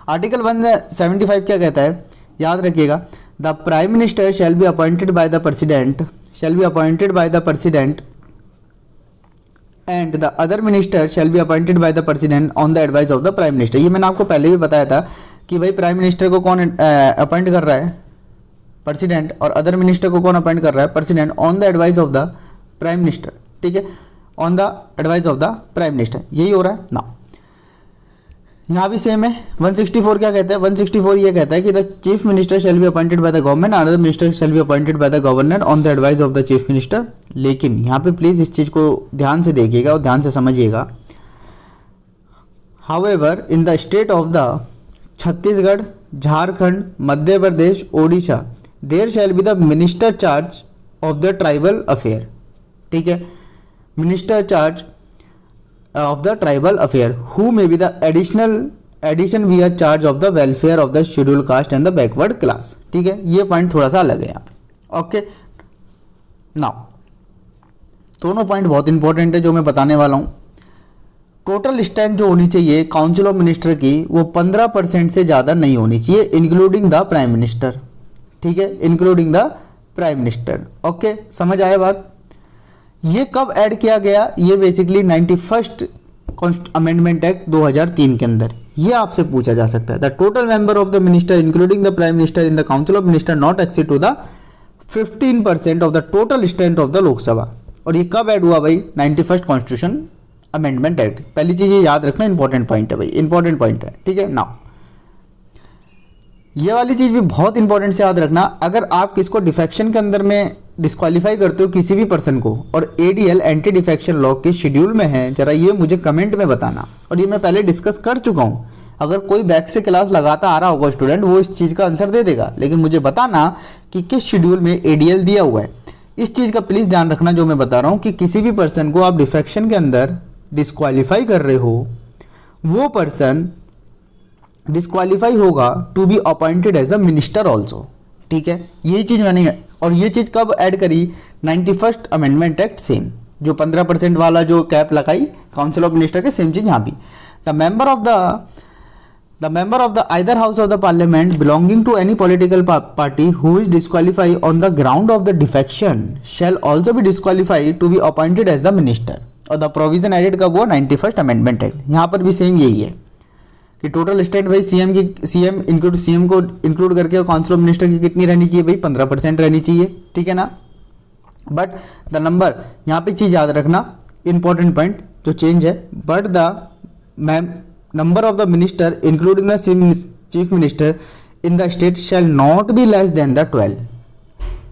आर्टिकल 175 क्या कहता है? याद रखिएगा, the prime minister shall be appointed by the president, shall be appointed by the president and the other minister shall be appointed by the president on the advice of the prime minister. ये मैंने आपको पहले भी बताया था कि भाई प्राइम मिनिस्टर को कौन अपॉइंट कर रहा है? प्रेसिडेंट। और अदर मिनिस्टर को कौन अपॉइंट कर रहा है? President, on the advice of the prime minister, ठीक है, on the advice of the prime minister, यही हो रहा है ना। यहाँ भी सेम है। 164 क्या कहता है? 164 ये कहता है कि the chief minister shall be appointed by the government, other minister shall be appointed by the governor on the advice of the chief minister. लेकिन यहाँ पे प्लीज इस चीज को ध्यान से देखिएगा और ध्यान से समझिएगा। However in the state of the Chhattisgarh, Jharkhand, Madhya Pradesh, Odisha, there shall be the minister charge of the tribal affair, ठीक है, minister charge of the tribal affair who may be the addition be a charge of the welfare of the scheduled caste and the backward class, ठीक है। ये पॉइंट थोड़ा सा अलग है यहाँ पे, ओके। नाउ दोनों पॉइंट बहुत इंपॉर्टेंट है जो मैं बताने वाला हूँ। टोटल स्ट्रेंथ जो होनी चाहिए काउंसिल ऑफ मिनिस्टर की वो 15% से ज़्यादा नहीं होनी चाहिए, इंक्लूडिंग द प्राइम मिनिस्टर, ठीक है, including the prime minister, okay. समझ आया बात? ये कब ऐड किया गया? ये बेसिकली 91st अमेंडमेंट एक्ट 2003 के अंदर। ये आपसे पूछा जा सकता है, the total member of the minister including the prime minister in the council of minister not exceed to the 15% of the total strength of the Lok Sabha. और ये कब ऐड हुआ भाई? 91st constitution amendment act. पहली चीज ये याद रखना, इंपॉर्टेंट पॉइंट है भाई, इंपॉर्टेंट पॉइंट है, ठीक है। नाउ ये वाली चीज भी बहुत इंपॉर्टेंट से याद रखना, अगर आप किसको डिफेक्शन के अंदर में डिस्क्वालीफाई करते हो किसी भी पर्सन को और एडीएल एंटी डिफेक्शन लॉ के शेड्यूल में है, जरा ये मुझे कमेंट में बताना। और ये मैं पहले डिस्कस कर चुका हूँ, अगर कोई बैक से क्लास लगाता आ रहा होगा स्टूडेंट वो इस चीज़ का आंसर दे देगा, लेकिन मुझे बताना कि किस शेड्यूल में एडीएल दिया हुआ है। इस चीज़ का प्लीज़ ध्यान रखना जो मैं बता रहा हूँ कि किसी भी पर्सन को आप डिफेक्शन के अंदर डिस्क्वालीफाई कर रहे हो, वो पर्सन डिस्क्वालीफाई होगा to be appointed as the minister also, ठीक है। ये चीज़ मैंने, और ये चीज़ कब ऐड करी? 91st अमेंडमेंट एक्ट, सेम जो 15% वाला जो कैप लगाई काउंसिल ऑफ मिनिस्टर के, सेम चीज़ यहाँ भी। The member of the either house of the parliament belonging to any political party who is disqualify on the ground of the defection shall also be disqualify to be appointed as the minister. और द प्रोविजन एडेड कब हुआ? 91st amendment act. यहाँ पर भी सेम यही है कि टोटल स्टेट भाई सीएम को इंक्लूड करके और काउंसिल ऑफ मिनिस्टर की कितनी रहनी चाहिए भाई? 15% रहनी चाहिए, ठीक है ना। बट द नंबर, यहाँ पे चीज याद रखना, इंपॉर्टेंट पॉइंट जो चेंज है, but the number of the minister including the chief minister in the state shall not be less than the 12,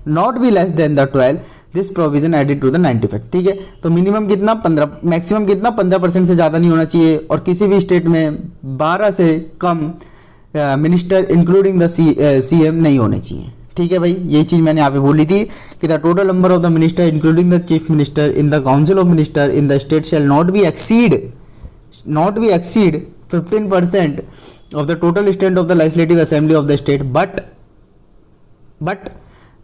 not be less than the 12, this provision added to the 95, ठीक है। तो मिनिमम कितना? 15, मैक्सिमम कितना? 15% से ज़्यादा नहीं होना चाहिए। और किसी भी स्टेट में 12 से कम मिनिस्टर इंक्लूडिंग द सीएम नहीं होने चाहिए, ठीक है भाई। ये चीज़ मैंने यहाँ पे बोली थी कि the total number of the minister including the chief minister in the council of minister in the state shall not be exceed 15% of the total strength of the legislative assembly of the state, but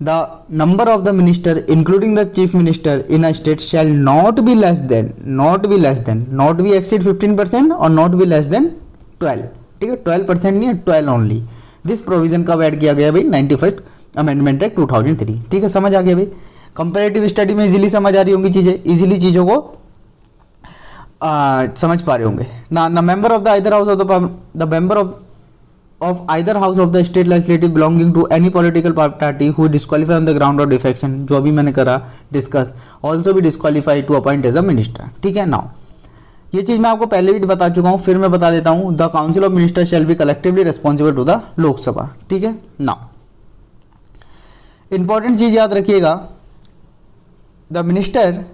the number of the minister including the chief minister in a state shall not be exceed 15% or not be less than 12, ठीक है। 12% नहीं है, 12 only। दिस प्रोविजन कब ऐड किया गया भाई? 91st अमेंडमेंट एक्ट 2003, ठीक है। समझ आ गया भाई? कंपैरेटिव स्टडी में इजीली समझ आ रही होंगी चीजें, इजीली चीजों को समझ पा रहे होंगे ना। Member of the either house of the member of either house of the state legislative belonging to any political party who disqualify on the ground of defection, जो अभी मैंने करा discuss, also be disqualified to appoint as a minister। ठीक है। नाउ ये चीज मैं आपको पहले भी बता चुका हूँ, फिर मैं बता देता हूँ। The council of minister shall be collectively responsible to the Lok Sabha. ठीक है। नाउ इंपॉर्टेंट चीज याद रखिएगा, the minister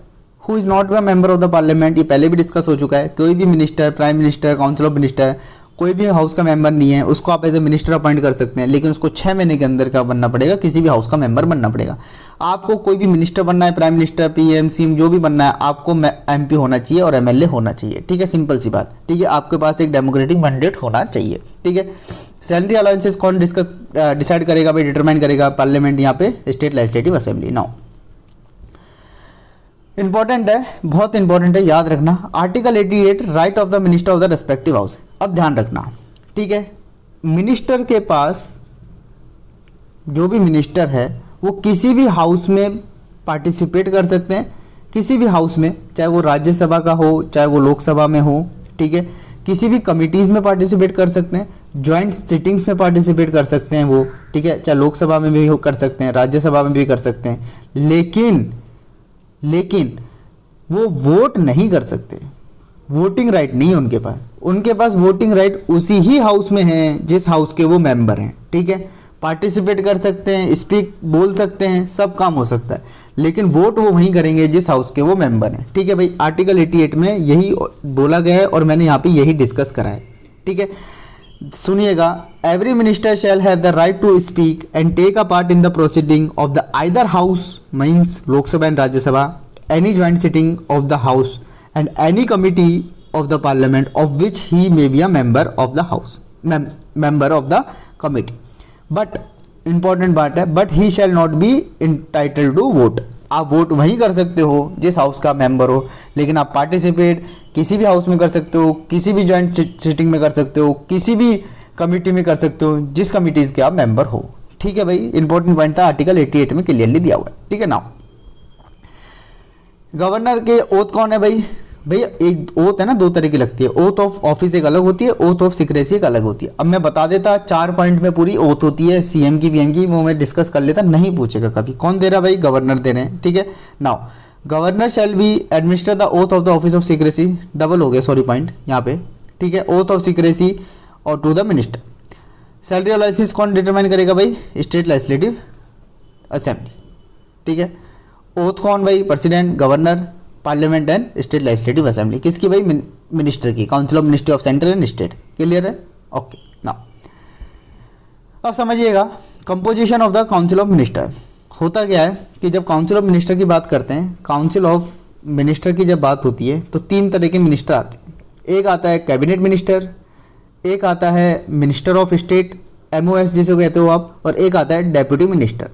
who is not a member of the parliament, ये पहले भी डिस्कस हो चुका है। कोई भी minister, prime minister, council of minister, कोई भी हाउस का मेंबर नहीं है, उसको आप एज ए मिनिस्टर अपॉइंट कर सकते हैं, लेकिन उसको 6 महीने के अंदर क्या बनना पड़ेगा, किसी भी हाउस का मेंबर बनना पड़ेगा। आपको कोई भी मिनिस्टर बनना है, प्राइम मिनिस्टर, पीएम, सीएम जो भी बनना है, आपको एमपी होना चाहिए और एमएलए होना चाहिए। ठीक है, सिंपल सी बात। ठीक है, आपके पास एक डेमोक्रेटिक मैंडेट होना चाहिए। ठीक है। सैलरी अलाउंसेस कौन डिसाइड करेगा भाई, डिटरमाइन करेगा पार्लियामेंट, यहाँ पे state legislative assembly. Now important है, बहुत इंपॉर्टेंट है, याद रखना। Article 88 right of the minister of the respective house. अब ध्यान रखना, ठीक है, मिनिस्टर के पास, जो भी मिनिस्टर है वो किसी भी हाउस में पार्टिसिपेट कर सकते हैं, किसी भी हाउस में, चाहे वो राज्यसभा का हो, चाहे वो लोकसभा में हो। ठीक है, किसी भी कमिटीज़ में पार्टिसिपेट कर सकते हैं, ज्वाइंट सिटिंग्स में पार्टिसिपेट कर सकते हैं वो। ठीक है, चाहे लोकसभा में भी कर सकते हैं, राज्यसभा में भी कर सकते हैं, लेकिन वो वोट नहीं कर सकते। वोटिंग राइट नहीं है उनके पास। उनके पास वोटिंग राइट उसी ही हाउस में है जिस हाउस के वो मेंबर हैं। ठीक है, पार्टिसिपेट कर सकते हैं, स्पीक बोल सकते हैं, सब काम हो सकता है, लेकिन वोट वो वहीं करेंगे जिस हाउस के वो मेंबर हैं। ठीक है भाई, आर्टिकल 88 में यही बोला गया है और मैंने यहाँ पे यही डिस्कस करा है। ठीक है, सुनिएगा, every minister shall have the right to speak and take a part in the proceeding of the either house, means Lok Sabha and Rajya Sabha, any joint sitting of the house and any committee of the parliament of which he may be a member of the house, member of the committee. But important बात है, but he shall not be entitled to vote. आप वोट वहीं कर सकते हो जिस हाउस का मेंबर हो, लेकिन आप पार्टिसिपेट किसी भी हाउस में कर सकते हो, किसी भी ज्वाइंट सिटिंग में कर सकते हो, किसी भी कमिटी में कर सकते हो जिस कमिटीज के आप मेंबर हो। ठीक है भाई, इंपॉर्टेंट पॉइंट था, आर्टिकल 88 में क्लियरली दिया हुआ है। ठीक है। नाउ गवर्नर के ओथ कौन है भाई? भैया एक ओथ है ना, 2 तरह की लगती है। ओथ ऑफ ऑफिस एक अलग होती है, ओथ ऑफ सिक्रेसी एक अलग होती है। अब मैं बता देता, 4 पॉइंट में पूरी ओथ होती है, सीएम की, पीएम की, वो मैं डिस्कस कर लेता, नहीं पूछेगा कभी। कौन दे रहा भाई? गवर्नर दे रहे हैं। ठीक है। Now governor shall be administer the oath of the office of secrecy, double हो गया, सॉरी पॉइंट यहाँ पे। ठीक है, ओथ ऑफ सिक्रेसी और to the minister. Salary allowances कौन डिटरमाइन करेगा भाई? State legislative assembly. ठीक है, ओथ कौन भाई? President, governor, parliament and state legislative assembly. किसकी भाई? मिनिस्टर की, council of ministry of centre and state. Clear है? ओके। नाउ अब समझिएगा, composition of the council of minister. होता क्या है कि जब काउंसिल ऑफ मिनिस्टर की बात करते हैं, काउंसिल ऑफ मिनिस्टर की जब बात होती है तो 3 तरह के मिनिस्टर आते हैं। एक आता है कैबिनेट मिनिस्टर, एक आता है मिनिस्टर ऑफ स्टेट, MOS जिसे कहते हो आप, और एक आता है डेप्यूटी मिनिस्टर।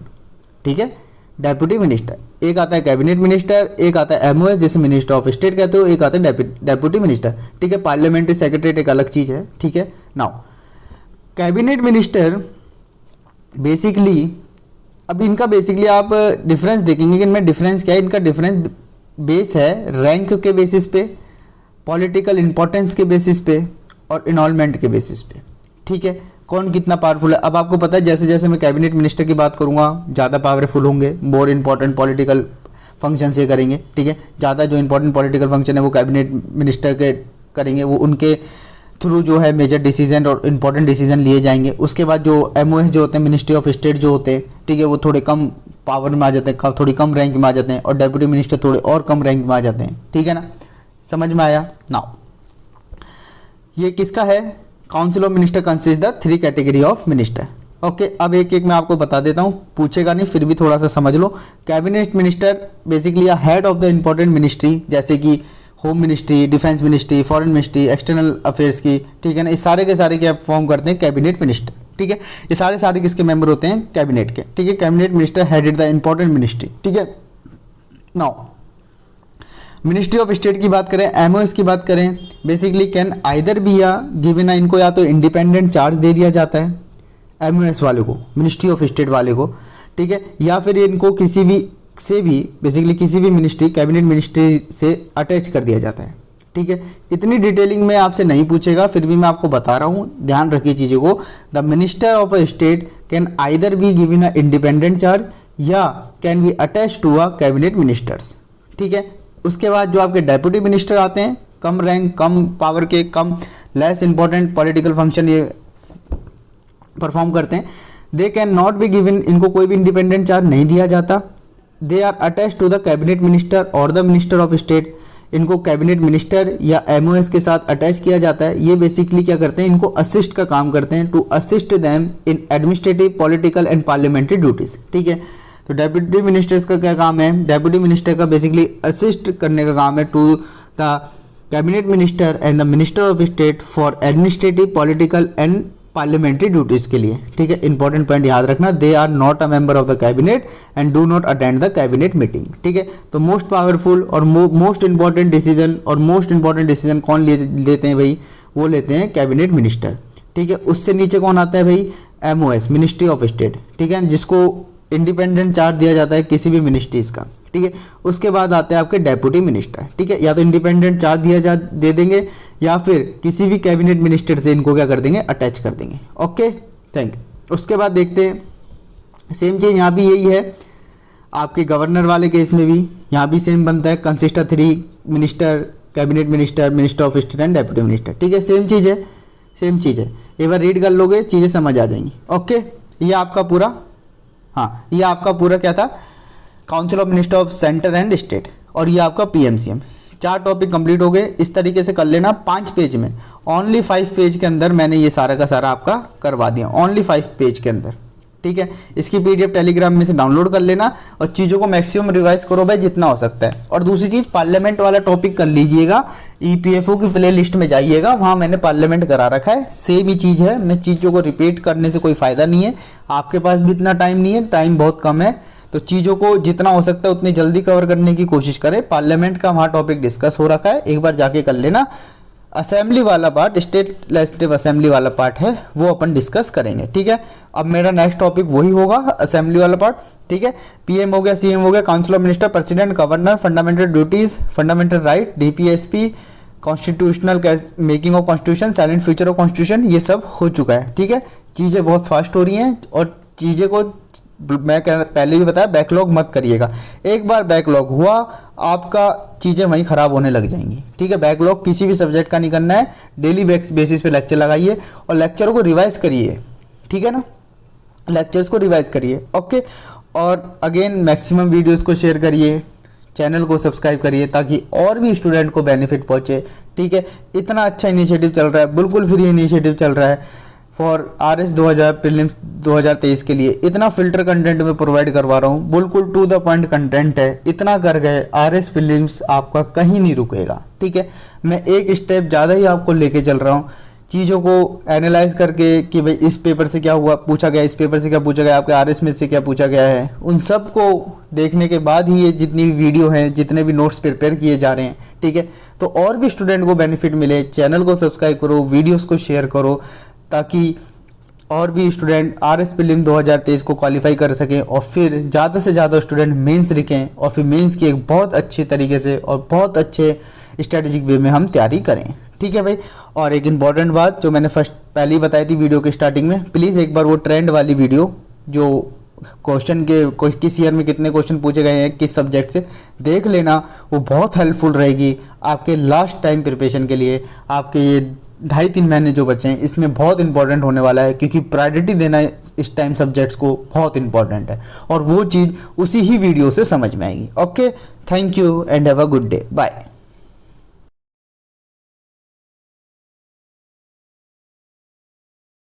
ठीक है, डेप्यूटी मिनिस्टर। एक आता है कैबिनेट मिनिस्टर, एक आता है MOS जिसे मिनिस्टर ऑफ स्टेट कहते हो, एक आता है डेप्यूटी मिनिस्टर। ठीक है, पार्लियामेंट्री सेक्रेटरी एक अलग चीज़ है। ठीक है। नाउ कैबिनेट मिनिस्टर बेसिकली, अब इनका बेसिकली आप डिफरेंस देखेंगे कि इनमें डिफरेंस क्या है। इनका डिफरेंस बेस है रैंक के बेसिस पे, पॉलिटिकल इंपॉर्टेंस के बेसिस पे और इनवॉल्वमेंट के बेसिस पे। ठीक है, कौन कितना पावरफुल है। अब आपको पता है, जैसे जैसे मैं कैबिनेट मिनिस्टर की बात करूंगा ज़्यादा पावरफुल होंगे, मोर इंपॉर्टेंट पॉलिटिकल फंक्शन से करेंगे। ठीक है, ज़्यादा जो इंपॉर्टेंट पॉलिटिकल फंक्शन है वो कैबिनेट मिनिस्टर के करेंगे, वो उनके थ्रू जो है मेजर डिसीजन और इंपॉर्टेंट डिसीजन लिए जाएंगे। उसके बाद जो MOS जो होते हैं, मिनिस्ट्री ऑफ स्टेट जो होते हैं, ठीक है, वो थोड़े कम पावर में आ जाते हैं, थोड़ी कम रैंक में आ जाते हैं, और डेप्यूटी मिनिस्टर थोड़े और कम रैंक में आ जाते हैं। ठीक है ना, समझ में आया? नाउ ये किसका है? Council of minister consist the 3 category of minister. Okay, अब एक एक मैं आपको बता देता हूँ, पूछेगा नहीं, फिर भी थोड़ा सा समझ लो। Cabinet minister basically head of the important ministry, जैसे कि home ministry, defence ministry, foreign ministry, external affairs की। ठीक है ना, इस सारे के सारे क्या फॉर्म करते हैं? Cabinet minister. ठीक है, ये सारे किसके मेंबर होते हैं? कैबिनेट के। ठीक है, cabinet minister headed the important ministry. ठीक है। नाउ मिनिस्ट्री ऑफ स्टेट की बात करें, MOS की बात करें, बेसिकली कैन आइदर बी या गिवन, इनको या तो इंडिपेंडेंट चार्ज दे दिया जाता है MOS वाले को, मिनिस्ट्री ऑफ स्टेट वाले को। ठीक है, या फिर इनको किसी भी से भी, बेसिकली किसी भी मिनिस्ट्री, कैबिनेट मिनिस्ट्री से अटैच कर दिया जाता है। ठीक है, इतनी डिटेलिंग में आपसे नहीं पूछेगा, फिर भी मैं आपको बता रहा हूँ, ध्यान रखिए चीज़ों को। The minister of a state can either be given a independent charge या can be attach to a cabinet ministers. ठीक है, उसके बाद जो आपके डेप्यूटी मिनिस्टर आते हैं, कम रैंक, कम पावर के, कम लेस इंपॉर्टेंट पॉलिटिकल फंक्शन ये परफॉर्म करते हैं, they can not be given, इनको कोई भी इंडिपेंडेंट चार्ज नहीं दिया जाता। They are attach to the cabinet minister और द मिनिस्टर ऑफ स्टेट, इनको कैबिनेट मिनिस्टर या एमओएस के साथ अटैच किया जाता है। ये बेसिकली क्या करते हैं, इनको असिस्ट का काम करते हैं, to assist them in administrative, political and parliamentary duties. ठीक है, तो डेप्यूटी मिनिस्टर्स का क्या काम है, डेप्यूटी मिनिस्टर का बेसिकली असिस्ट करने का काम है to the cabinet minister and the minister of state for administrative, political and parliamentary duties के लिए। ठीक है, इंपॉर्टेंट पॉइंट याद रखना, they are not a member of the cabinet and do not attend the cabinet meeting. ठीक है, तो मोस्ट पावरफुल और मोस्ट इंपॉर्टेंट डिसीजन कौन लेते हैं भाई, वो लेते हैं कैबिनेट मिनिस्टर। ठीक है, उससे नीचे कौन आता है भाई, एमओएस, मिनिस्ट्री ऑफ स्टेट। ठीक है, जिसको इंडिपेंडेंट चार्ज दिया जाता है किसी भी मिनिस्ट्रीज का। ठीक है, उसके बाद आते हैं आपके डेप्यूटी मिनिस्टर। ठीक है, या तो इंडिपेंडेंट चार्ज दे देंगे या फिर किसी भी कैबिनेट मिनिस्टर से इनको क्या कर देंगे, अटैच कर देंगे। Okay, thank you. उसके बाद देखते हैं सेम चीज़ यहाँ भी यही है, आपके गवर्नर वाले केस में भी यहाँ भी सेम बनता है, consist of 3 minister, cabinet minister, minister of state and deputy minister. ठीक है, सेम चीज़ है। एक बार रीड कर लोगे चीज़ें समझ आ जाएंगी। ओके, ये आपका पूरा, हाँ ये आपका पूरा क्या था, council of minister of centre and state, और ये आपका पीएमसीएम। 4 टॉपिक कंप्लीट हो गए। इस तरीके से कर लेना 5 पेज में, ओनली 5 पेज के अंदर मैंने ये सारा का सारा आपका करवा दिया, ओनली 5 पेज के अंदर। ठीक है, इसकी पीडीएफ टेलीग्राम में से डाउनलोड कर लेना और चीज़ों को मैक्सिमम रिवाइज करो भाई जितना हो सकता है। और दूसरी चीज़, पार्लियामेंट वाला टॉपिक कर लीजिएगा, ईपीएफओ की प्ले लिस्ट में जाइएगा, वहाँ मैंने पार्लियामेंट करा रखा है, सेम ही चीज़ है। मैं चीज़ों को रिपीट करने से कोई फ़ायदा नहीं है, आपके पास भी इतना टाइम नहीं है, टाइम बहुत कम है, तो चीज़ों को जितना हो सकता है उतनी जल्दी कवर करने की कोशिश करें। पार्लियामेंट का वहाँ टॉपिक डिस्कस हो रखा है, एक बार जाके कर लेना। असेंबली वाला पार्ट, स्टेट लेजिस्लेटिव असेंबली वाला पार्ट है, वो अपन डिस्कस करेंगे। ठीक है, अब मेरा नेक्स्ट टॉपिक वही होगा, असेंबली वाला पार्ट। ठीक है, पीएम हो गया, सीएम हो गया, council of minister, president, governor, fundamental duties, fundamental right, DPSP, constitutional making of constitution, silent future of constitution, ये सब हो चुका है। ठीक है, चीज़ें बहुत फास्ट हो रही हैं और चीज़ें को मैं पहले भी बताया, बैकलॉग मत करिएगा। एक बार बैकलॉग हुआ आपका चीज़ें वहीं ख़राब होने लग जाएंगी। ठीक है, बैकलॉग किसी भी सब्जेक्ट का नहीं करना है, डेली बेसिस पे लेक्चर लगाइए और लेक्चरों को रिवाइज करिए। ठीक है ना, लेक्चर्स को रिवाइज करिए। ओके, और अगेन मैक्सिमम वीडियोस को शेयर करिए, चैनल को सब्सक्राइब करिए ताकि और भी स्टूडेंट को बेनिफिट पहुँचे। ठीक है, इतना अच्छा इनिशिएटिव चल रहा है, बिल्कुल फ्री इनिशिएटिव चल रहा है फॉर RS 2000 प्रीलिम्स 2023 के लिए। इतना फिल्टर कंटेंट में प्रोवाइड करवा रहा हूँ, बिल्कुल टू द पॉइंट कंटेंट है। इतना कर गए, RS प्रीलिम्स आपका कहीं नहीं रुकेगा। ठीक है, मैं एक स्टेप ज़्यादा ही आपको लेके चल रहा हूँ, चीज़ों को एनालाइज करके कि भाई इस पेपर से क्या हुआ पूछा गया, इस पेपर से क्या पूछा गया, आपके RS में से क्या पूछा गया है, उन सब को देखने के बाद ही ये जितनी भी वीडियो हैं, जितने भी नोट्स प्रिपेयर किए जा रहे हैं। ठीक है, तो और भी स्टूडेंट को बेनिफिट मिले, चैनल को सब्सक्राइब करो, वीडियोस को शेयर करो ताकि और भी स्टूडेंट RS प्रीलिम 2023 को क्वालिफाई कर सकें और फिर ज़्यादा से ज़्यादा स्टूडेंट मेंस लिखें और फिर मेंस की एक बहुत अच्छे तरीके से और बहुत अच्छे स्ट्रेटेजिक वे में हम तैयारी करें। ठीक है भाई, और एक इम्पॉर्टेंट बात जो मैंने पहले ही बताई थी वीडियो के स्टार्टिंग में, प्लीज़ एक बार वो ट्रेंड वाली वीडियो जो क्वेश्चन के किस ईयर में कितने क्वेश्चन पूछे गए हैं किस सब्जेक्ट से, देख लेना, वो बहुत हेल्पफुल रहेगी आपके लास्ट टाइम प्रिपरेशन के लिए। आपके ये 2.5-3 महीने जो बचे हैं इसमें बहुत इंपॉर्टेंट होने वाला है, क्योंकि प्रायोरिटी देना इस टाइम सब्जेक्ट्स को बहुत इंपॉर्टेंट है और वो चीज़ उसी ही वीडियो से समझ में आएगी। Okay, thank you and have a good day, bye.